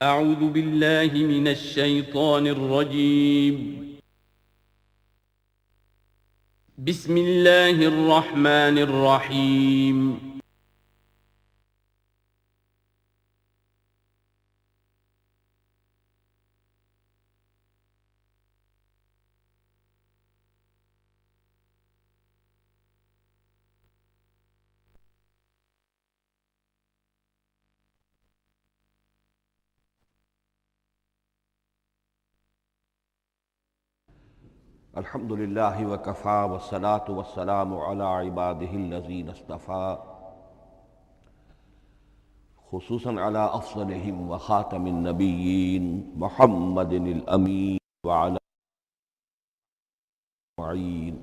أعوذ بالله من الشيطان الرجيم. بسم الله الرحمن الرحيم. الحمد للہ وکفا والصلاة والسلام علی عبادہ الذین اصطفیٰ خصوصاً علی افضلہم وخاتم النبیین محمد الامین وعلی معین.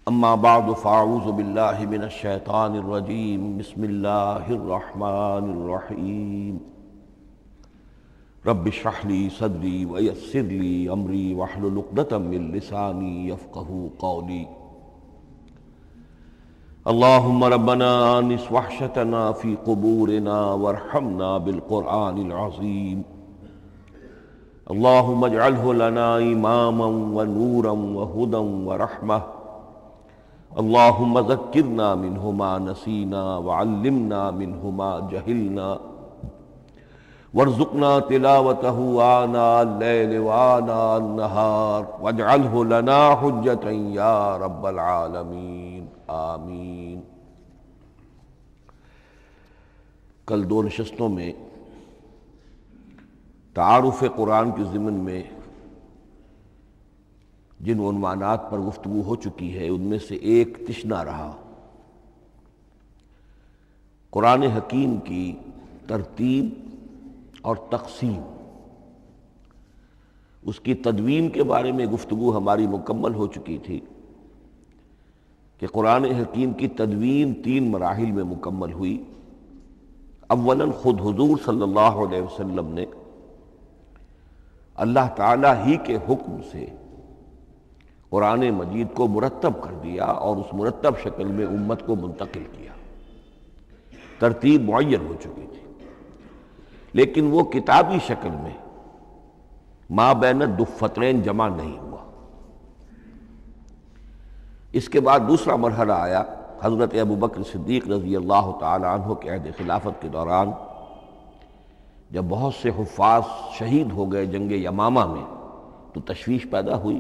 اما بعد فاعوذ باللہ من الشیطان الرجیم. بسم اللہ الرحمن الرحیم. رب اشرح لي صدري ويسر لي امري واحلل عقدة من لساني يفقهوا قولي. اللهم ربنا آنس وحشتنا في قبورنا وارحمنا بالقرآن العظيم. اللهم اجعله لنا إماما ونورا وهدى ورحمة. اللهم ذكرنا منه ما نسينا وعلمنا منه ما جهلنا وارزقنا تلاوته آناء الليل وآناء النهار واجعله لنا حجة يا رب العالمين آمین. کل دو نشستوں میں تعارف قرآن کے ضمن میں جن عنوانات پر گفتگو ہو چکی ہے ان میں سے ایک تشنا رہا قرآن حکیم کی ترتیب اور تقسیم. اس کی تدوین کے بارے میں گفتگو ہماری مکمل ہو چکی تھی کہ قرآن حکیم کی تدوین 3 مراحل میں مکمل ہوئی. اولاً خود حضور صلی اللہ علیہ وسلم نے اللہ تعالیٰ ہی کے حکم سے قرآن مجید کو مرتب کر دیا اور اس مرتب شکل میں امت کو منتقل کیا. ترتیب معین ہو چکی تھی لیکن وہ کتابی شکل میں ما بین الدفترین جمع نہیں ہوا. اس کے بعد دوسرا مرحلہ آیا حضرت ابوبکر صدیق رضی اللہ تعالی عنہ کے عہد خلافت کے دوران، جب بہت سے حفاظ شہید ہو گئے جنگ یمامہ میں تو تشویش پیدا ہوئی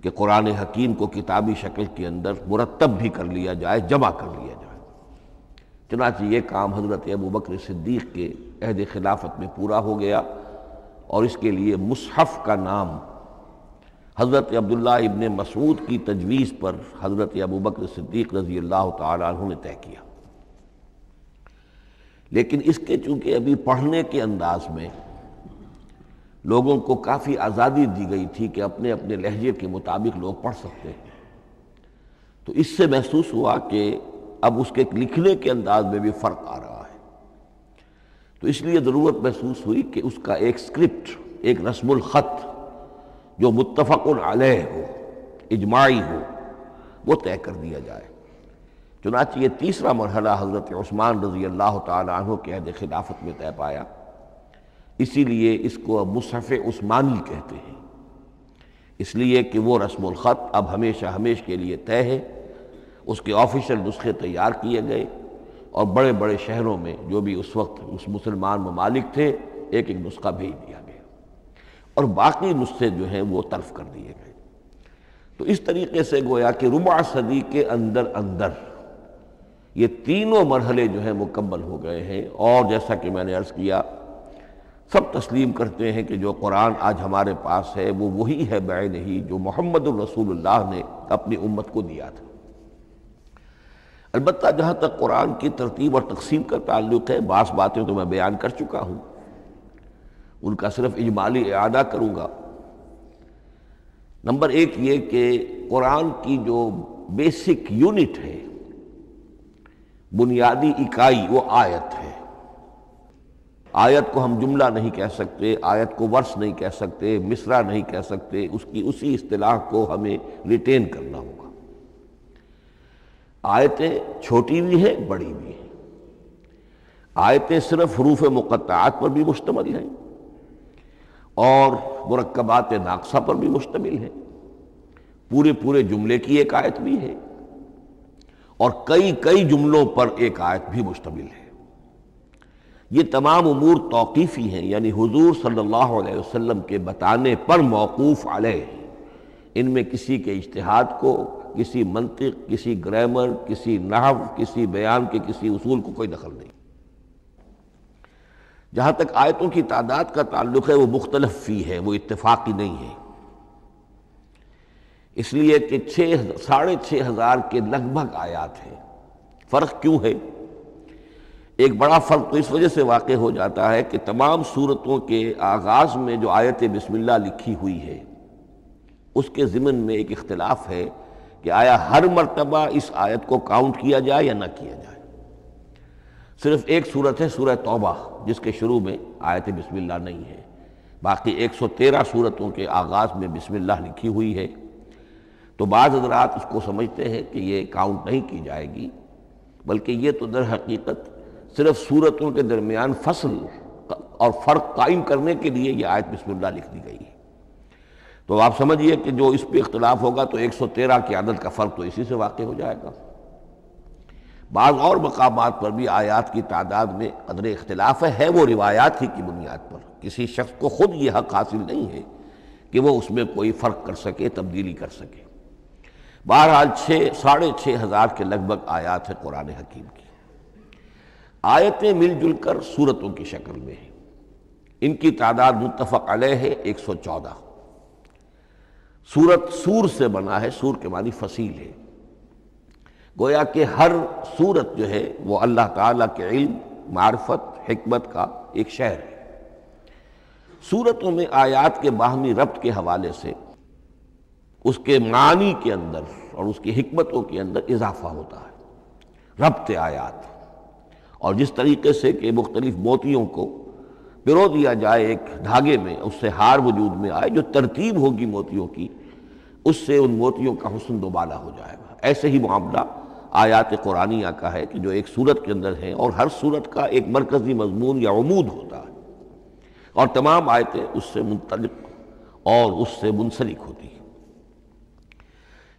کہ قرآن حکیم کو کتابی شکل کے اندر مرتب بھی کر لیا جائے، جمع کر لیا جائے. چنانچہ یہ کام حضرت ابوبکر صدیق کے عہد خلافت میں پورا ہو گیا اور اس کے لیے مصحف کا نام حضرت عبداللہ ابن مسعود کی تجویز پر حضرت ابوبکر صدیق رضی اللہ تعالی عنہ نے طے کیا. لیکن اس کے چونکہ ابھی پڑھنے کے انداز میں لوگوں کو کافی آزادی دی گئی تھی کہ اپنے اپنے لہجے کے مطابق لوگ پڑھ سکتے ہیں، تو اس سے محسوس ہوا کہ اب اس کے لکھنے کے انداز میں بھی فرق آ رہا ہے. تو اس لیے ضرورت محسوس ہوئی کہ اس کا ایک اسکرپٹ، ایک رسم الخط جو متفق علیہ ہو، اجماعی ہو، وہ طے کر دیا جائے. چنانچہ یہ تیسرا مرحلہ حضرت عثمان رضی اللہ تعالی عنہ کے عہد خلافت میں طے پایا. اسی لیے اس کو مصحف عثمانی کہتے ہیں، اس لیے کہ وہ رسم الخط اب ہمیشہ ہمیشہ کے لیے طے ہے. اس کے آفیشل نسخے تیار کیے گئے اور بڑے بڑے شہروں میں جو بھی اس وقت اس مسلمان ممالک تھے ایک ایک نسخہ بھیج دیا گیا اور باقی نسخے جو ہیں وہ طرف کر دیے گئے. تو اس طریقے سے گویا کہ ربع صدی کے اندر یہ تینوں مرحلے جو ہیں مکمل ہو گئے ہیں. اور جیسا کہ میں نے عرض کیا، سب تسلیم کرتے ہیں کہ جو قرآن آج ہمارے پاس ہے وہ وہی ہے بعینہ جو محمد الرسول اللہ نے اپنی امت کو دیا تھا. البتہ جہاں تک قرآن کی ترتیب اور تقسیم کا تعلق ہے، بعض باتیں تو میں بیان کر چکا ہوں، ان کا صرف اجمالی اعادہ کروں گا. نمبر 1 یہ کہ قرآن کی جو بیسک یونٹ ہے، بنیادی اکائی، وہ آیت ہے. آیت کو ہم جملہ نہیں کہہ سکتے، آیت کو ورس نہیں کہہ سکتے، مصرع نہیں کہہ سکتے، اس کی اسی اصطلاح کو ہمیں ریٹین کرنا ہوگا. آیتیں چھوٹی بھی ہیں، بڑی بھی ہیں. آیتیں صرف حروف مقطعات پر بھی مشتمل ہیں اور مرکبات ناقصہ پر بھی مشتمل ہیں، پورے جملے کی ایک آیت بھی ہے اور کئی جملوں پر ایک آیت بھی مشتمل ہے۔ یہ تمام امور توقیفی ہیں، یعنی حضور صلی اللہ علیہ وسلم کے بتانے پر موقوف علیہ، ان میں کسی کے اجتہاد کو، کسی منطق، کسی گرامر، کسی نحو، کسی بیان کے کسی اصول کو کوئی دخل نہیں۔ جہاں تک آیتوں کی تعداد کا تعلق ہے وہ مختلف فی ہے، وہ اتفاقی نہیں ہے، اس لیے کہ 6,500 کے لگ بھگ آیات ہیں۔ فرق کیوں ہے؟ ایک بڑا فرق تو اس وجہ سے واقع ہو جاتا ہے کہ تمام سورتوں کے آغاز میں جو آیت بسم اللہ لکھی ہوئی ہے اس کے ضمن میں ایک اختلاف ہے کہ آیا ہر مرتبہ اس آیت کو کاؤنٹ کیا جائے یا نہ کیا جائے۔ صرف ایک سورت ہے سورہ توبہ جس کے شروع میں آیت بسم اللہ نہیں ہے، باقی 113 سورتوں کے آغاز میں بسم اللہ لکھی ہوئی ہے، تو بعض حضرات اس کو سمجھتے ہیں کہ یہ کاؤنٹ نہیں کی جائے گی، بلکہ یہ تو در حقیقت صرف سورتوں کے درمیان فصل اور فرق قائم کرنے کے لیے یہ آیت بسم اللہ لکھ دی گئی ہے۔ تو آپ سمجھیے کہ جو اس پہ اختلاف ہوگا تو 113 کی عدد کا فرق تو اسی سے واقع ہو جائے گا۔ بعض اور مقامات پر بھی آیات کی تعداد میں قدر اختلاف ہے وہ روایات ہی کی بنیاد پر، کسی شخص کو خود یہ حق حاصل نہیں ہے کہ وہ اس میں کوئی فرق کر سکے، تبدیلی کر سکے۔ بہرحال 6,500 کے لگ بھگ آیات ہیں قرآن حکیم کی۔ آیتیں مل جل کر سورتوں کی شکل میں ہیں، ان کی تعداد متفق علیہ ہے 114۔ سورت سور سے بنا ہے، سور کے معنی فصیل ہے، گویا کہ ہر سورت جو ہے وہ اللہ تعالیٰ کے علم، معرفت، حکمت کا ایک شہر ہے۔ سورتوں میں آیات کے باہمی ربط کے حوالے سے اس کے معنی کے اندر اور اس کی حکمتوں کے اندر اضافہ ہوتا ہے، ربط آیات۔ اور جس طریقے سے کہ مختلف موتیوں کو پرو دیا جائے ایک دھاگے میں، اس سے ہار وجود میں آئے، جو ترتیب ہوگی موتیوں کی اس سے ان موتیوں کا حسن دوبالا ہو جائے گا۔ ایسے ہی معاملہ آیات قرآنیہ کا ہے کہ جو ایک سورت کے اندر ہیں اور ہر سورت کا ایک مرکزی مضمون یا عمود ہوتا ہے اور تمام آیتیں اس سے منطلق اور اس سے منسلک ہوتی ہیں۔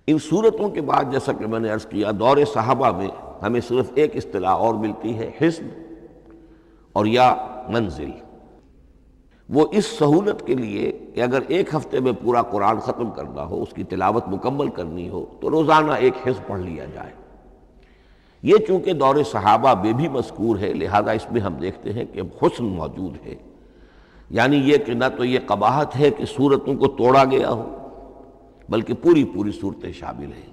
ان سورتوں کے بعد جیسا کہ میں نے عرض کیا، دور صحابہ میں ہمیں صرف ایک اصطلاح اور ملتی ہے، حزب اور یا منزل۔ وہ اس سہولت کے لیے کہ اگر ایک ہفتے میں پورا قرآن ختم کرنا ہو، اس کی تلاوت مکمل کرنی ہو تو روزانہ ایک حزب پڑھ لیا جائے۔ یہ چونکہ دور صحابہ میں بھی مذکور ہے، لہذا اس میں ہم دیکھتے ہیں کہ حسن موجود ہے، یعنی یہ کہ نہ تو یہ قباحت ہے کہ سورتوں کو توڑا گیا ہو، بلکہ پوری صورتیں شامل ہیں۔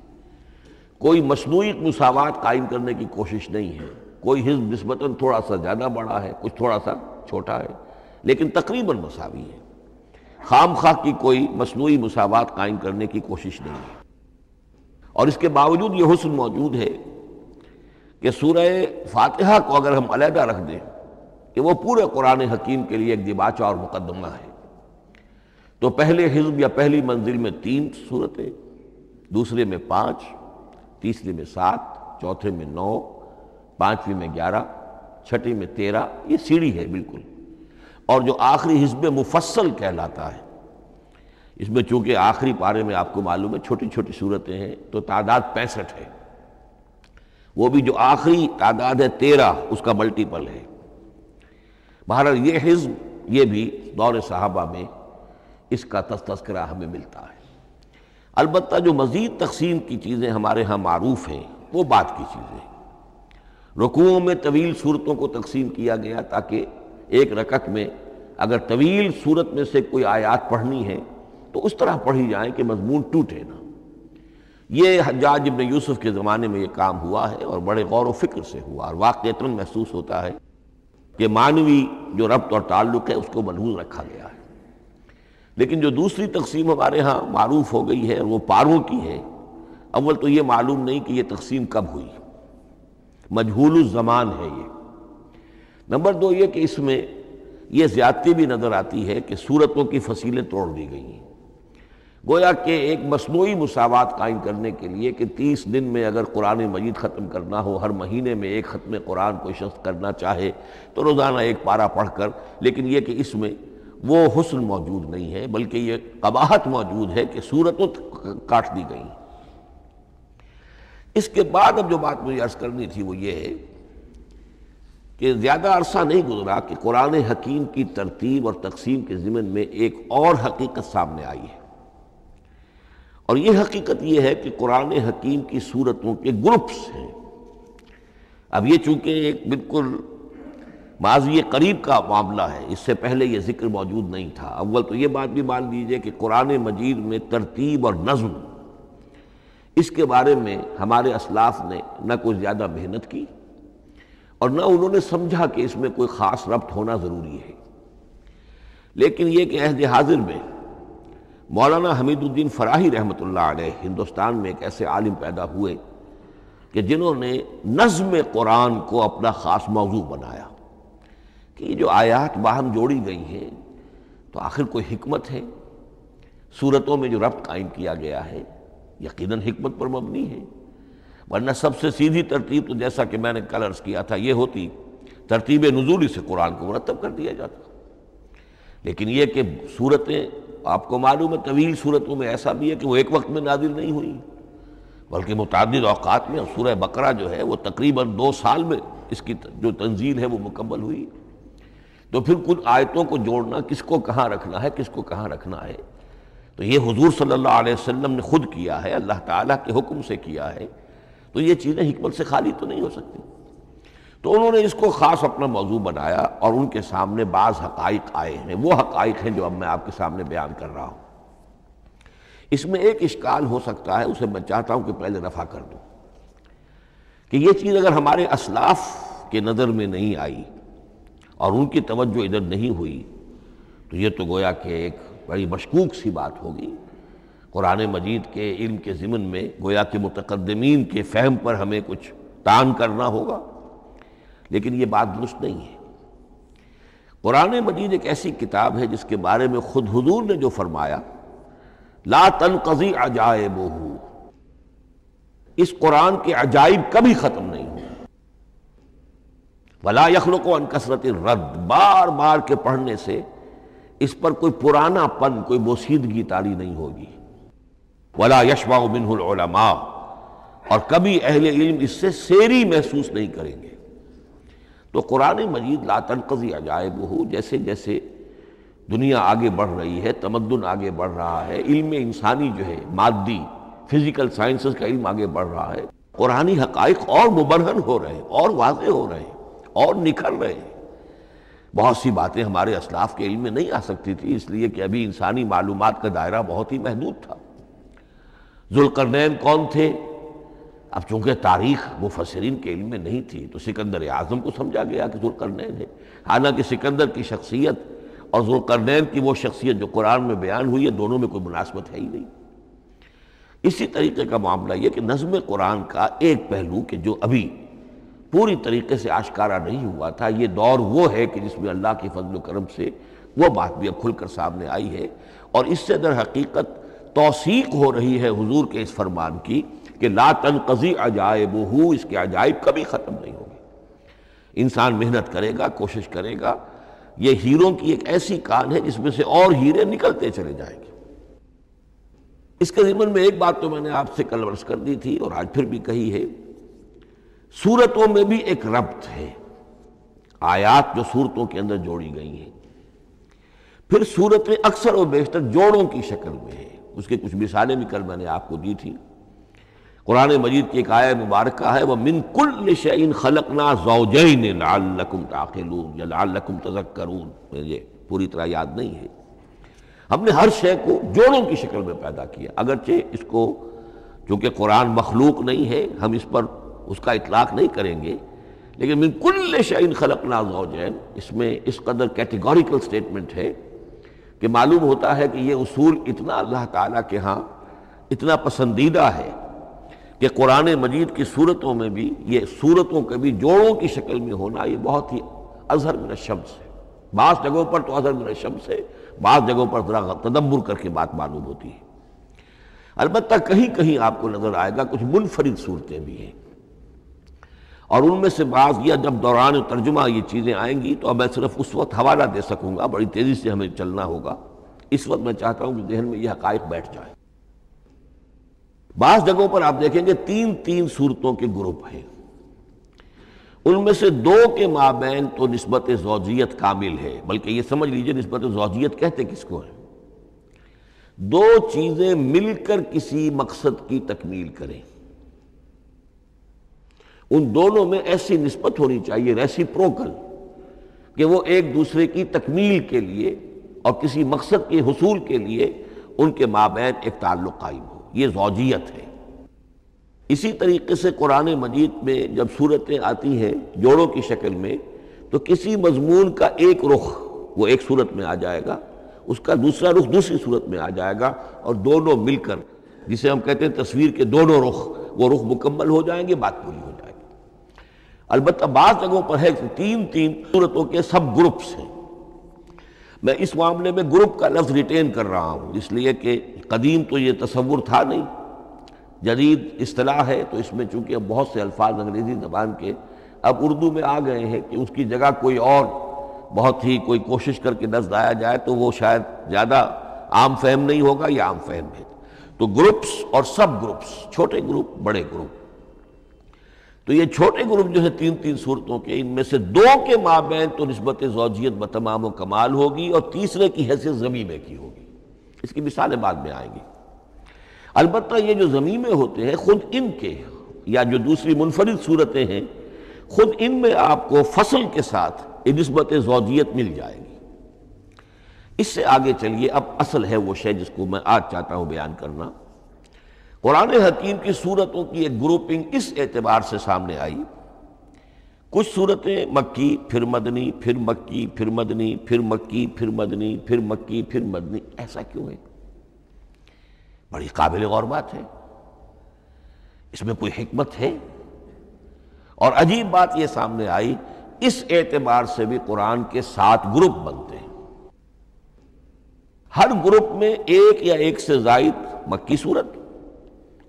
کوئی مصنوعی مساوات قائم کرنے کی کوشش نہیں ہے، کوئی حزب نسبتاً تھوڑا سا زیادہ بڑا ہے، کچھ تھوڑا سا چھوٹا ہے، لیکن تقریباً مساوی ہے۔ خام خواہ کی کوئی مصنوعی مساوات قائم کرنے کی کوشش نہیں ہے۔ اور اس کے باوجود یہ حسن موجود ہے کہ سورہ فاتحہ کو اگر ہم علیحدہ رکھ دیں کہ وہ پورے قرآن حکیم کے لیے ایک دیباچہ اور مقدمہ ہے، تو پہلے حزب یا پہلی منزل میں 3 سورتیں، دوسرے میں 5، تیسرے میں 7، چوتھے میں 9، پانچویں میں 11، چھٹی میں 13، یہ سیڑھی ہے بالکل۔ اور جو آخری حزب مفصل کہلاتا ہے، اس میں چونکہ آخری پارے میں آپ کو معلوم ہے چھوٹی صورتیں ہیں تو تعداد 65 ہے، وہ بھی جو آخری تعداد ہے 13 اس کا ملٹیپل ہے۔ بہرحال یہ حزب یہ بھی دور صحابہ میں اس کا تذکرہ ہمیں ملتا ہے۔ البتہ جو مزید تقسیم کی چیزیں ہمارے ہاں معروف ہیں وہ بات کی چیزیں ہیں۔ رکوعوں میں طویل صورتوں کو تقسیم کیا گیا تاکہ ایک رکعت میں اگر طویل صورت میں سے کوئی آیات پڑھنی ہے تو اس طرح پڑھی جائیں کہ مضمون ٹوٹے نہ۔ یہ حجاج ابن یوسف کے زمانے میں یہ کام ہوا ہے اور بڑے غور و فکر سے ہوا، اور واقعتاً محسوس ہوتا ہے کہ معنوی جو ربط اور تعلق ہے اس کو ملحوظ رکھا گیا ہے۔ لیکن جو دوسری تقسیم ہمارے ہاں معروف ہو گئی ہے وہ پاروں کی ہے، اول تو یہ معلوم نہیں کہ یہ تقسیم کب ہوئی، مجہول الزمان ہے یہ۔ نمبر 2 یہ کہ اس میں یہ زیادتی بھی نظر آتی ہے کہ سورتوں کی فصیلیں توڑ دی گئی ہیں۔ گویا کہ ایک مصنوعی مساوات قائم کرنے کے لیے کہ 30 دن میں اگر قرآن مجید ختم کرنا ہو، ہر مہینے میں ایک ختم قرآن کوئی شخص کرنا چاہے تو روزانہ ایک پارہ پڑھ کر، لیکن یہ کہ اس میں وہ حسن موجود نہیں ہے، بلکہ یہ قباحت موجود ہے کہ صورتوں کاٹ دی گئی۔ اس کے بعد اب جو بات مجھے عرض کرنی تھی وہ یہ ہے کہ زیادہ عرصہ نہیں گزرا کہ قرآن حکیم کی ترتیب اور تقسیم کے ضمن میں ایک اور حقیقت سامنے آئی ہے، اور یہ حقیقت یہ ہے کہ قرآن حکیم کی سورتوں کے گروپس ہیں۔ اب یہ چونکہ ایک بالکل ماضی قریب کا معاملہ ہے، اس سے پہلے یہ ذکر موجود نہیں تھا۔ اول تو یہ بات بھی مان لیجئے کہ قرآن مجید میں ترتیب اور نظم، اس کے بارے میں ہمارے اسلاف نے نہ کوئی زیادہ محنت کی اور نہ انہوں نے سمجھا کہ اس میں کوئی خاص ربط ہونا ضروری ہے۔ لیکن یہ کہ عہد حاضر میں مولانا حمید الدین فراہی رحمۃ اللہ علیہ ہندوستان میں ایک ایسے عالم پیدا ہوئے کہ جنہوں نے نظم قرآن کو اپنا خاص موضوع بنایا کہ یہ جو آیات باہم جوڑی گئی ہیں تو آخر کوئی حکمت ہے، صورتوں میں جو ربط قائم کیا گیا ہے یقیناً حکمت پر مبنی ہے، ورنہ سب سے سیدھی ترتیب تو جیسا کہ میں نے کل عرض کیا تھا یہ ہوتی ترتیب نزولی سے قرآن کو مرتب کر دیا جاتا۔ لیکن یہ کہ صورتیں آپ کو معلوم ہے طویل صورتوں میں ایسا بھی ہے کہ وہ ایک وقت میں نازل نہیں ہوئی بلکہ متعدد اوقات میں، اور سورہ بقرہ جو ہے وہ تقریباً 2 سال میں اس کی جو تنزیل ہے وہ مکمل ہوئی۔ تو پھر کل آیتوں کو جوڑنا، کس کو کہاں رکھنا ہے، کس کو کہاں رکھنا ہے، تو یہ حضور صلی اللہ علیہ وسلم نے خود کیا ہے، اللہ تعالیٰ کے حکم سے کیا ہے، تو یہ چیزیں حکمت سے خالی تو نہیں ہو سکتی۔ تو انہوں نے اس کو خاص اپنا موضوع بنایا اور ان کے سامنے بعض حقائق آئے ہیں، وہ حقائق ہیں جو اب میں آپ کے سامنے بیان کر رہا ہوں۔ اس میں ایک اشکال ہو سکتا ہے، اسے میں چاہتا ہوں کہ پہلے رفع کر دوں کہ یہ چیز اگر ہمارے اسلاف کے نظر میں نہیں آئی اور ان کی توجہ ادھر نہیں ہوئی تو یہ تو گویا کہ ایک بڑی مشکوک سی بات ہوگی۔ قرآن مجید کے علم کے ضمن میں گویا کہ متقدمین کے فہم پر ہمیں کچھ طعن کرنا ہوگا، لیکن یہ بات درست نہیں ہے۔ قرآن مجید ایک ایسی کتاب ہے جس کے بارے میں خود حضور نے جو فرمایا لا تنقضی عجائبہ، اس قرآن کے عجائب کبھی ختم نہیں ہوں، ولا یخلق عن کثرت الرد، بار بار کے پڑھنے سے اس پر کوئی پرانا پن، کوئی بوسیدگی طاری نہیں ہوگی، ولا یشبع منہ العلماء، اور کبھی اہل علم اس سے سیری محسوس نہیں کریں گے۔ تو قرآن مجید لا تنقضی عجائبہ، جیسے جیسے دنیا آگے بڑھ رہی ہے، تمدن آگے بڑھ رہا ہے، علم انسانی جو ہے مادی فزیکل سائنسز کا علم آگے بڑھ رہا ہے، قرآنی حقائق اور مبرہن ہو رہے ہیں، اور واضح ہو رہے ہیں، اور نکھر رہے ہیں۔ بہت سی باتیں ہمارے اسلاف کے علم میں نہیں آ سکتی تھی، اس لیے کہ ابھی انسانی معلومات کا دائرہ بہت ہی محدود تھا۔ ذوالقرنین کون تھے؟ اب چونکہ تاریخ مفسرین کے علم میں نہیں تھی تو سکندر اعظم کو سمجھا گیا کہ ذوالقرنین ہے، حالانکہ سکندر کی شخصیت اور ذوالقرنین کی وہ شخصیت جو قرآن میں بیان ہوئی ہے دونوں میں کوئی مناسبت ہے ہی نہیں۔ اسی طریقے کا معاملہ یہ کہ نظم قرآن کا ایک پہلو کہ جو ابھی پوری طریقے سے آشکارا نہیں ہوا تھا، یہ دور وہ ہے کہ جس میں اللہ کی فضل و کرم سے وہ بات بھی اب کھل کر سامنے آئی ہے، اور اس سے در حقیقت توثیق ہو رہی ہے حضور کے اس فرمان کی کہ لا تنقضی عجائبہ، اس کے عجائب کبھی ختم نہیں ہوں گے۔ انسان محنت کرے گا، کوشش کرے گا، یہ ہیروں کی ایک ایسی کان ہے جس میں سے اور ہیرے نکلتے چلے جائیں گے۔ اس کے ضمن میں ایک بات تو میں نے آپ سے کل عرض کر دی تھی اور آج پھر بھی کہی ہے، سورتوں میں بھی ایک ربط ہے، آیات جو سورتوں کے اندر جوڑی گئی ہیں، پھر سورتیں اکثر و بیشتر جوڑوں کی شکل میں ہیں۔ اس کے کچھ مثالیں بھی کل میں نے آپ کو دی تھی۔ قرآن مجید کی ایک آیہ مبارکہ ہے وَمِن كُلِّ شَيْءٍ خَلَقْنَا زَوْجَيْنِ لَعَلَّكُمْ تَعْقِلُونَ یا لَعَلَّكُمْ تَذَكَّرُونَ، مجھے پوری طرح یاد نہیں ہے۔ ہم نے ہر شے کو جوڑوں کی شکل میں پیدا کیا، اگرچہ اس کو چونکہ قرآن مخلوق نہیں ہے ہم اس پر اس کا اطلاق نہیں کریں گے، لیکن من کل شیء خلقنا زوجین، اس میں اس قدر کیٹیگوریکل سٹیٹمنٹ ہے کہ معلوم ہوتا ہے کہ یہ اصول اتنا اللہ تعالیٰ کے ہاں اتنا پسندیدہ ہے کہ قرآن مجید کی صورتوں میں بھی یہ صورتوں کے بھی جوڑوں کی شکل میں ہونا یہ بہت ہی اظہر من الشمس ہے۔ بعض جگہوں پر تو اظہر من الشمس ہے، بعض جگہوں پر ذرا تدبر کر کے بات معلوم ہوتی ہے۔ البتہ کہیں کہیں آپ کو نظر آئے گا کچھ منفرد صورتیں بھی ہیں، اور ان میں سے بعض یا جب دوران ترجمہ یہ چیزیں آئیں گی تو اب میں صرف اس وقت حوالہ دے سکوں گا، بڑی تیزی سے ہمیں چلنا ہوگا، اس وقت میں چاہتا ہوں کہ ذہن میں یہ حقائق بیٹھ جائیں۔ بعض جگہوں پر آپ دیکھیں گے تین تین صورتوں کے گروپ ہیں، ان میں سے دو کے مابین تو نسبت زوجیت کامل ہے، بلکہ یہ سمجھ لیجئے نسبت زوجیت کہتے کس کو ہے؟ دو چیزیں مل کر کسی مقصد کی تکمیل کریں، ان دونوں میں ایسی نسبت ہونی چاہیے ریسیپروکل کہ وہ ایک دوسرے کی تکمیل کے لیے اور کسی مقصد کے حصول کے لیے ان کے مابین ایک تعلق قائم ہو، یہ زوجیت ہے۔ اسی طریقے سے قرآن مجید میں جب صورتیں آتی ہیں جوڑوں کی شکل میں تو کسی مضمون کا ایک رخ وہ ایک صورت میں آ جائے گا، اس کا دوسرا رخ دوسری صورت میں آ جائے گا، اور دونوں مل کر جسے ہم کہتے ہیں تصویر کے دونوں رخ، وہ رخ مکمل ہو جائیں گے، بات پوری ہو جائے گی۔ البتہ بعض جگہوں پر ہے تین تین صورتوں کے سب گروپس ہیں۔ میں اس معاملے میں گروپ کا لفظ ریٹین کر رہا ہوں اس لیے کہ قدیم تو یہ تصور تھا نہیں، جدید اصطلاح ہے، تو اس میں چونکہ اب بہت سے الفاظ انگریزی زبان کے اب اردو میں آ گئے ہیں کہ اس کی جگہ کوئی اور بہت ہی کوئی کوشش کر کے لفظ آیا جائے تو وہ شاید زیادہ عام فہم نہیں ہوگا، یا عام فہم ہے۔ تو گروپس اور سب گروپس، چھوٹے گروپ بڑے گروپ، تو یہ چھوٹے گروپ جو ہے تین تین صورتوں کے، ان میں سے دو کے مابین تو نسبت زوجیت بتمام و کمال ہوگی، اور تیسرے کی حیثیت ضمیمے کی ہوگی۔ اس کی مثالیں بعد میں آئیں گی۔ البتہ یہ جو ضمیمے ہوتے ہیں خود ان کے، یا جو دوسری منفرد صورتیں ہیں، خود ان میں آپ کو فصل کے ساتھ نسبت زوجیت مل جائے گی۔ اس سے آگے چلیے، اب اصل ہے وہ شے جس کو میں آج چاہتا ہوں بیان کرنا۔ قرآن حکیم کی صورتوں کی ایک گروپنگ اس اعتبار سے سامنے آئی، کچھ صورتیں مکی پھر مدنی، پھر مکی پھر مدنی، پھر مکی پھر مدنی، پھر مکی پھر مدنی۔ ایسا کیوں ہے؟ بڑی قابل غور بات ہے، اس میں کوئی حکمت ہے؟ اور عجیب بات یہ سامنے آئی، اس اعتبار سے بھی قرآن کے 7 گروپ بنتے ہیں، ہر گروپ میں ایک یا ایک سے زائد مکی صورت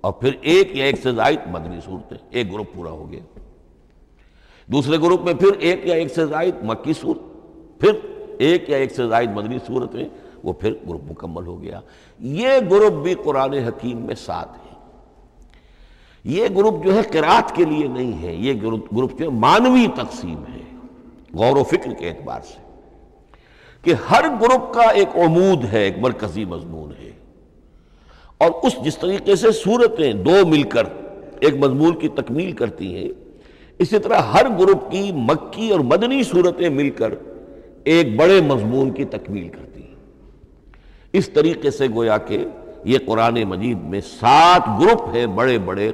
اور پھر ایک یا ایک سے زائد مدنی صورتیں، ایک گروپ پورا ہو گیا۔ دوسرے گروپ میں پھر ایک یا ایک سے زائد مکی صورت، پھر ایک یا ایک سے زائد مدنی صورتیں، وہ پھر گروپ مکمل ہو گیا۔ یہ گروپ بھی قرآن حکیم میں 7 ہیں۔ یہ گروپ جو ہے قرات کے لیے نہیں ہے، یہ گروپ جو ہے معنوی تقسیم ہے، غور و فکر کے اعتبار سے، کہ ہر گروپ کا ایک عمود ہے، ایک مرکزی مضمون ہے، اور جس طریقے سے صورتیں دو مل کر ایک مضمون کی تکمیل کرتی ہیں، اسی طرح ہر گروپ کی مکی اور مدنی صورتیں مل کر ایک بڑے مضمون کی تکمیل کرتی ہیں۔ اس طریقے سے گویا کہ یہ قرآن مجید میں 7 گروپ ہیں بڑے بڑے،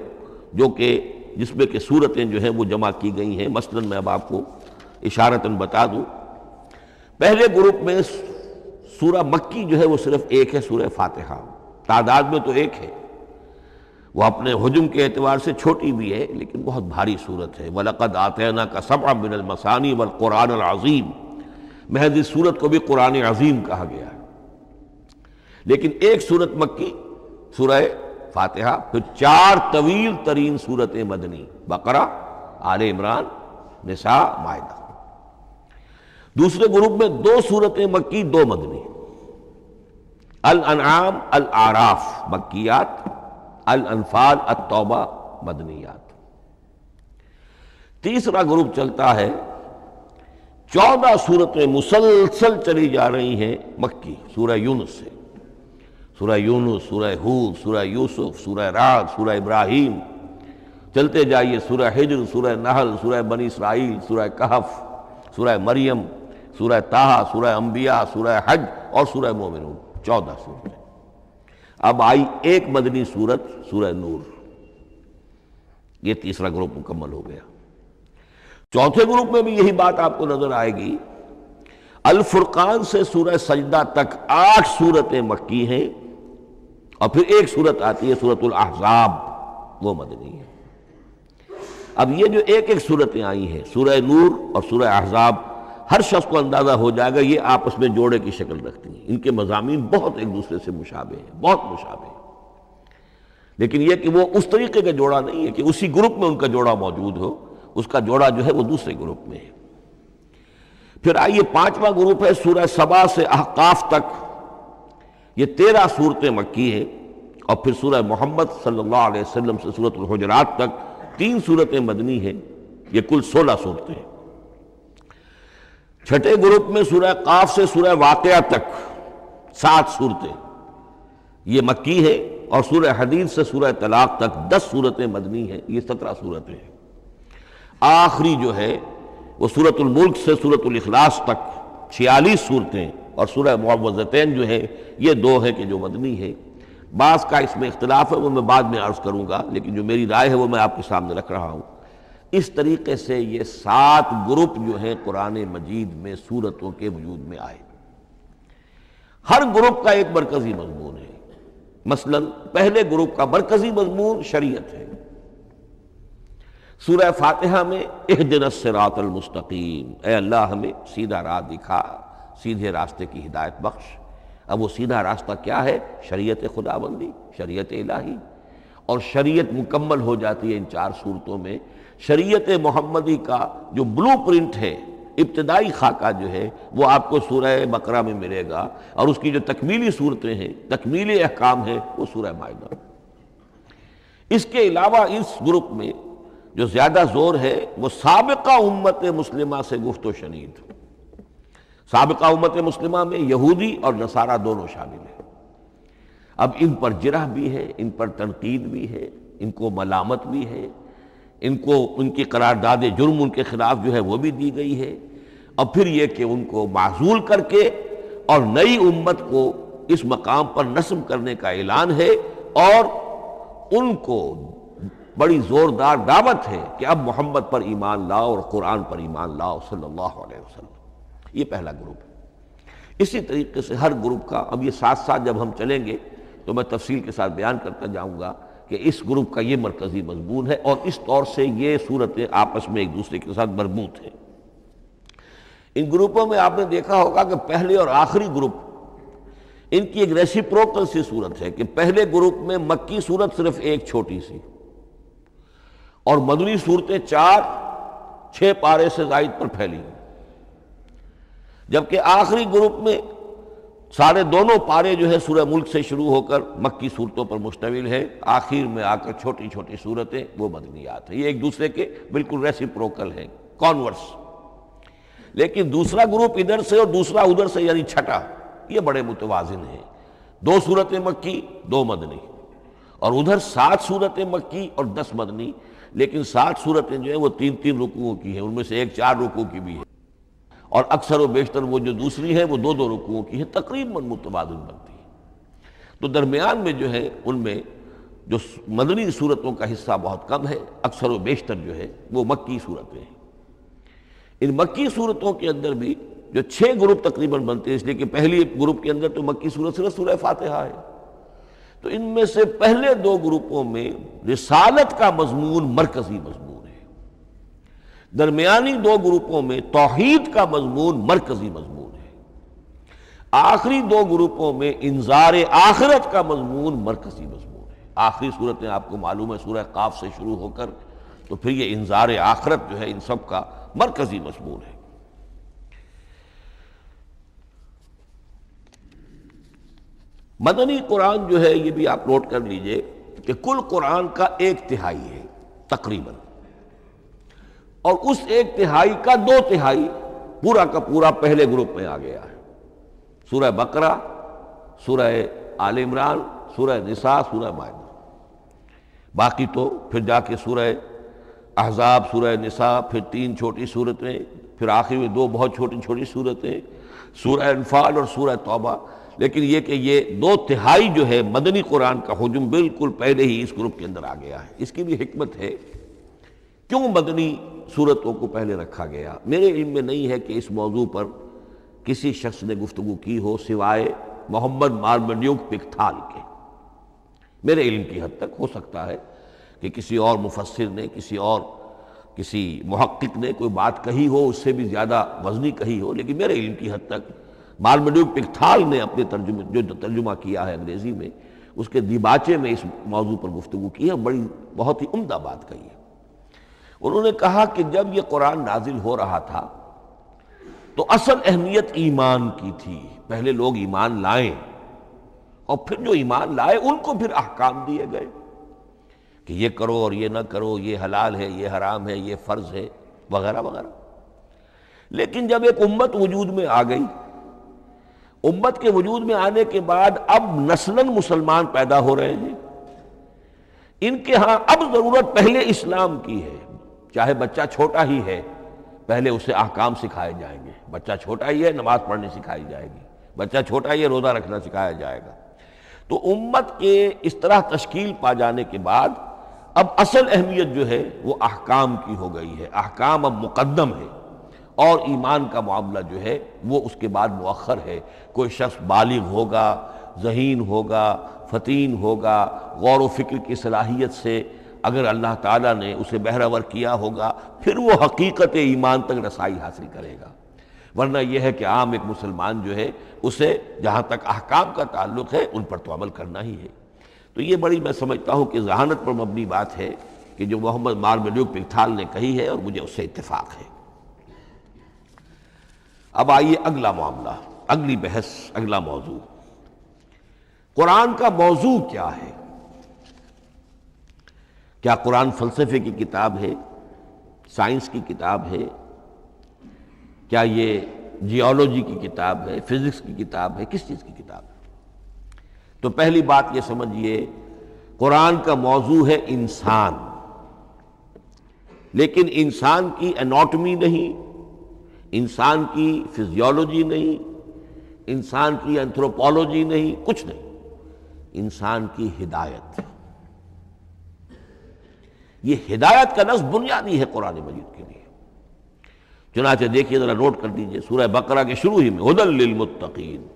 جو کہ جس میں کہ صورتیں جو ہیں وہ جمع کی گئی ہیں۔ مثلا میں اب آپ کو اشارتاً بتا دوں، پہلے گروپ میں سورہ مکی جو ہے وہ صرف ایک ہے، سورہ فاتحہ، تعداد میں تو ایک ہے، وہ اپنے حجم کے اعتبار سے چھوٹی بھی ہے لیکن بہت بھاری صورت ہے۔ وَلَقَدْ آتَيْنَاكَ سَبْعًا مِنَ الْمَثَانِي وَالْقُرْآنَ الْعَظِيمِ، محض اس صورت کو بھی قرآن عظیم کہا گیا ہے۔ لیکن ایک صورت مکی سورہ فاتحہ، پھر 4 طویل ترین صورتیں مدنی، بقرہ، آل عمران، نساء، مائدہ۔ دوسرے گروپ میں 2 صورتیں مکی، 2 مدنی، الانعام، الاعراف مکیات، الانفال، التوبہ مدنیات۔ تیسرا گروپ چلتا ہے، 14 صورتیں مسلسل چلی جا رہی ہیں مکی، سورہ یونس سے، سورہ یونس، سورہ ہود، سورہ یوسف، سورہ رعد، سورہ ابراہیم، چلتے جائیے، سورہ حجر، سورہ نحل، سورہ بنی اسرائیل، سورہ کہف، سورہ مریم، سورہ طٰہٰ، سورہ انبیاء، سورہ حج اور سورہ مومنون، 14 صورتیں۔ اب آئی ایک مدنی صورت، سورہ نور۔ یہ تیسرا گروپ مکمل ہو گیا۔ چوتھے گروپ میں بھی یہی بات آپ کو نظر آئے گی۔ الفرقان سے سورہ سجدہ تک 8 صورتیں مکی ہیں، اور پھر ایک صورت آتی ہے سورۃ الاحزاب، وہ مدنی ہے۔ اب یہ جو ایک ایک صورتیں آئی ہیں، سورہ نور اور سورہ احزاب، ہر شخص کو اندازہ ہو جائے گا یہ آپس میں جوڑے کی شکل رکھتی ہیں، ان کے مضامین بہت ایک دوسرے سے مشابہ ہیں، بہت مشابہ ہیں۔ لیکن یہ کہ وہ اس طریقے کا جوڑا نہیں ہے کہ اسی گروپ میں ان کا جوڑا موجود ہو، اس کا جوڑا جو ہے وہ دوسرے گروپ میں ہے۔ پھر آئیے پانچواں گروپ ہے سورہ سبا سے احقاف تک، یہ 13 صورتیں مکی ہیں، اور پھر سورہ محمد صلی اللہ علیہ وسلم سے سورۃ الحجرات تک 3 صورتیں مدنی ہیں، یہ کل 16 صورتیں ہیں۔ چھٹے گروپ میں سورہ قاف سے سورہ واقعہ تک 7 صورتیں یہ مکی ہے، اور سورہ حدید سے سورہ طلاق تک 10 صورتیں مدنی ہیں، یہ 17 صورتیں ہیں۔ آخری جو ہے وہ سورۃ الملک سے سورۃ الاخلاص تک 46 صورتیں، اور سورہ معوذتین جو ہے یہ 2 ہے کہ جو مدنی ہے۔ بعض کا اس میں اختلاف ہے، وہ میں بعد میں عرض کروں گا، لیکن جو میری رائے ہے وہ میں آپ کے سامنے رکھ رہا ہوں۔ اس طریقے سے یہ 7 گروپ جو ہیں قرآن مجید میں سورتوں کے وجود میں آئے۔ ہر گروپ کا ایک مرکزی مضمون ہے۔ مثلا پہلے گروپ کا مرکزی مضمون شریعت ہے۔ سورہ فاتحہ میں اہدنا الصراط المستقیم، اے اللہ ہمیں سیدھا راہ دکھا، سیدھے راستے کی ہدایت بخش۔ اب وہ سیدھا راستہ کیا ہے؟ شریعت خداوندی، شریعت الہی، اور شریعت مکمل ہو جاتی ہے ان 4 صورتوں میں۔ شریعت محمدی کا جو بلو پرنٹ ہے، ابتدائی خاکہ جو ہے وہ آپ کو سورہ بقرہ میں ملے گا، اور اس کی جو تکمیلی صورتیں ہیں، تکمیلی احکام ہیں، وہ سورہ مائدہ۔ اس کے علاوہ اس گروپ میں جو زیادہ زور ہے وہ سابقہ امت مسلمہ سے گفت و شنید۔ سابقہ امت مسلمہ میں یہودی اور نصارہ دونوں شامل ہیں۔ اب ان پر جرح بھی ہے، ان پر تنقید بھی ہے، ان کو ملامت بھی ہے، ان کو ان کی قرارداد جرم ان کے خلاف جو ہے وہ بھی دی گئی ہے، اور پھر یہ کہ ان کو معزول کر کے اور نئی امت کو اس مقام پر نصب کرنے کا اعلان ہے، اور ان کو بڑی زوردار دعوت ہے کہ اب محمد پر ایمان لاؤ اور قرآن پر ایمان لاؤ صلی اللہ علیہ وسلم۔ یہ پہلا گروپ ہے۔ اسی طریقے سے ہر گروپ کا، اب یہ ساتھ ساتھ جب ہم چلیں گے تو میں تفصیل کے ساتھ بیان کرتا جاؤں گا کہ اس گروپ کا یہ مرکزی مضمون ہے، اور اس طور سے یہ صورتیں آپس میں ایک دوسرے کے ساتھ مربوط ہیں۔ ان گروپوں میں آپ نے دیکھا ہوگا کہ پہلے اور آخری گروپ ان کی ایک ریسیپروکل سی صورت ہے کہ پہلے گروپ میں مکی صورت صرف ایک چھوٹی سی، اور مدنی صورتیں 4-6 پارے سے زائد پر پھیلی ہیں، جبکہ آخری گروپ میں سارے دونوں پارے جو ہے سورہ ملک سے شروع ہو کر مکی صورتوں پر مشتمل ہے، آخر میں آ کر چھوٹی چھوٹی صورتیں وہ مدنیات ہیں۔ یہ ایک دوسرے کے بالکل ریسیپروکل ہیں، کانورس۔ لیکن دوسرا گروپ ادھر سے اور دوسرا ادھر سے، یعنی چھٹا، یہ بڑے متوازن ہیں۔ 2 صورتیں مکی، 2 مدنی، اور ادھر 7 صورتیں مکی اور 10 مدنی، لیکن 7 صورتیں جو ہیں وہ 3 رکوعوں کی ہیں، ان میں سے ایک 4 رکوع کی بھی ہے، اور اکثر و بیشتر وہ جو دوسری ہے وہ 2 رکوعوں کی ہے، تقریباً متبادل بنتی ہے۔ تو درمیان میں جو ہے ان میں جو مدنی صورتوں کا حصہ بہت کم ہے، اکثر و بیشتر جو ہے وہ مکی صورتیں ہیں۔ ان مکی صورتوں کے اندر بھی جو 6 گروپ تقریباً بنتے ہیں، اس لیے کہ پہلی گروپ کے اندر تو مکی صورت صرف سورہ فاتحہ ہے، تو ان میں سے پہلے 2 گروپوں میں رسالت کا مضمون مرکزی مضمون ہے، درمیانی 2 گروپوں میں توحید کا مضمون مرکزی مضمون ہے، آخری 2 گروپوں میں انذار آخرت کا مضمون مرکزی مضمون ہے۔ آخری صورتیں آپ کو معلوم ہے سورہ قاف سے شروع ہو کر، تو پھر یہ انذار آخرت جو ہے ان سب کا مرکزی مضمون ہے۔ مدنی قرآن جو ہے یہ بھی آپ نوٹ کر لیجئے کہ کل قرآن کا 1/3 ہے تقریباً، اور اس 1/3 کا 2/3 پورا کا پورا پہلے گروپ میں آ گیا ہے۔ سورہ بقرہ، سورہ آل عمران، سورہ نساء، سورہ مائدہ۔ باقی تو پھر جا کے سورہ احزاب، سورہ نساء، پھر 3 چھوٹی صورتیں، پھر آخر میں 2 بہت چھوٹی چھوٹی صورتیں، سورہ انفال اور سورہ توبہ۔ لیکن یہ کہ یہ 2/3 جو ہے مدنی قرآن کا حجم بالکل پہلے ہی اس گروپ کے اندر آ گیا ہے۔ اس کی بھی حکمت ہے، کیوں مدنی صورتوں کو پہلے رکھا گیا؟ میرے علم میں نہیں ہے کہ اس موضوع پر کسی شخص نے گفتگو کی ہو سوائے محمد مارمڈیوک پکتھال کے۔ میرے علم کی حد تک ہو سکتا ہے کہ کسی اور مفسر نے، کسی محقق نے کوئی بات کہی ہو، اس سے بھی زیادہ وزنی کہی ہو، لیکن میرے علم کی حد تک مارمڈیوک پکتھال نے اپنے جو ترجمہ کیا ہے انگریزی میں، اس کے دیباچے میں اس موضوع پر گفتگو کی ہے، بہت ہی عمدہ بات کہی ہے۔ انہوں نے کہا کہ جب یہ قرآن نازل ہو رہا تھا تو اصل اہمیت ایمان کی تھی، پہلے لوگ ایمان لائیں اور پھر جو ایمان لائے ان کو پھر احکام دیے گئے کہ یہ کرو اور یہ نہ کرو، یہ حلال ہے، یہ حرام ہے، یہ فرض ہے، وغیرہ وغیرہ۔ لیکن جب ایک امت وجود میں آ گئی، امت کے وجود میں آنے کے بعد اب نسلاً مسلمان پیدا ہو رہے ہیں، ان کے ہاں اب ضرورت پہلے اسلام کی ہے، چاہے بچہ چھوٹا ہی ہے پہلے اسے احکام سکھائے جائیں گے، بچہ چھوٹا ہی ہے نماز پڑھنی سکھائی جائے گی، بچہ چھوٹا ہی ہے روزہ رکھنا سکھایا جائے گا۔ تو امت کے اس طرح تشکیل پا جانے کے بعد اب اصل اہمیت جو ہے وہ احکام کی ہو گئی ہے، احکام اب مقدم ہے، اور ایمان کا معاملہ جو ہے وہ اس کے بعد مؤخر ہے۔ کوئی شخص بالغ ہوگا، ذہین ہوگا، فطین ہوگا، غور و فکر کی صلاحیت سے اگر اللہ تعالیٰ نے اسے بہرور کیا ہوگا پھر وہ حقیقت ایمان تک رسائی حاصل کرے گا، ورنہ یہ ہے کہ عام ایک مسلمان جو ہے اسے جہاں تک احکام کا تعلق ہے ان پر تو عمل کرنا ہی ہے۔ تو یہ بڑی میں سمجھتا ہوں کہ ذہانت پر مبنی بات ہے کہ جو محمد مارملیوک پکتھال نے کہی ہے، اور مجھے اس سے اتفاق ہے۔ اب آئیے اگلا معاملہ، اگلی بحث، اگلا موضوع، قرآن کا موضوع کیا ہے؟ کیا قرآن فلسفے کی کتاب ہے، سائنس کی کتاب ہے، کیا یہ جیولوجی کی کتاب ہے، فزکس کی کتاب ہے، کس چیز کی کتاب ہے؟ تو پہلی بات یہ سمجھیے، قرآن کا موضوع ہے انسان، لیکن انسان کی اناٹمی نہیں، انسان کی فزیولوجی نہیں، انسان کی انتھروپولوجی نہیں، کچھ نہیں، انسان کی ہدایت۔ یہ ہدایت کا لفظ بنیادی ہے قرآن مجید کے لیے۔ چنانچہ دیکھیے ذرا نوٹ کر دیجئے، سورہ بقرہ کے شروع ہی میں ھدی للمتقین،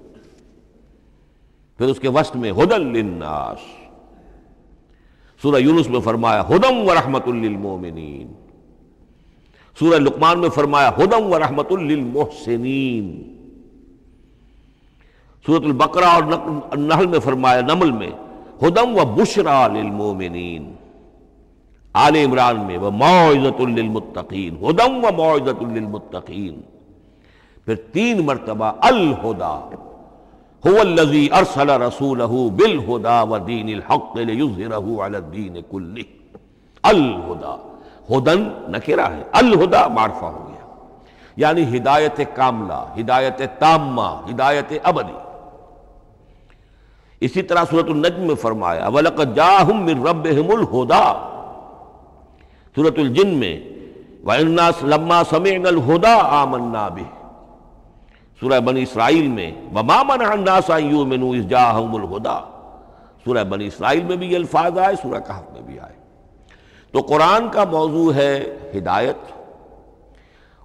پھر اس کے وسط میں ھدی للناس، سورہ یونس میں فرمایا ھدی ورحمۃ للمؤمنین، سورہ لقمان میں فرمایا ھدی ورحمۃ للمحسنین، سورۃ البقرہ اور النحل میں فرمایا، نمل میں ھدی وبشریٰ للمؤمنین، آل عمران میں وموعظۃ للمتقین، ھدی وموعظۃ للمتقین، پھر 3 مرتبہ الہدیٰ هو الذی ارسل رسولہ بالہدیٰ ودین الحق لیظہرہ علی الدین کلہ۔ الہدیٰ، ہدن نکرہ ہے، الہدیٰ معرفہ ہو گیا، یعنی ہدایت کاملہ، ہدایت تامہ، ہدایت ابدی۔ اسی طرح سورۃ النجم میں فرمایا وَلَقَدْ جَاءَهُم مِّن رَّبِّهِمُ الْهُدَىٰ، سورۃ الجن میں وَإِنَّا لَمَّا سَمِعْنَا الْهُدَىٰ آمَنَّا بِهِ، سورہ بنی اسرائیل میں وَمَا مَنَعَ النَّاسَ أَن يُؤْمِنُوا إِذْ جَاءَهُمُ الْهُدَىٰ، سورہ بنی اسرائیل میں بھی یہ الفاظ آئے، سورہ کہف میں بھی آئے۔ تو قرآن کا موضوع ہے ہدایت،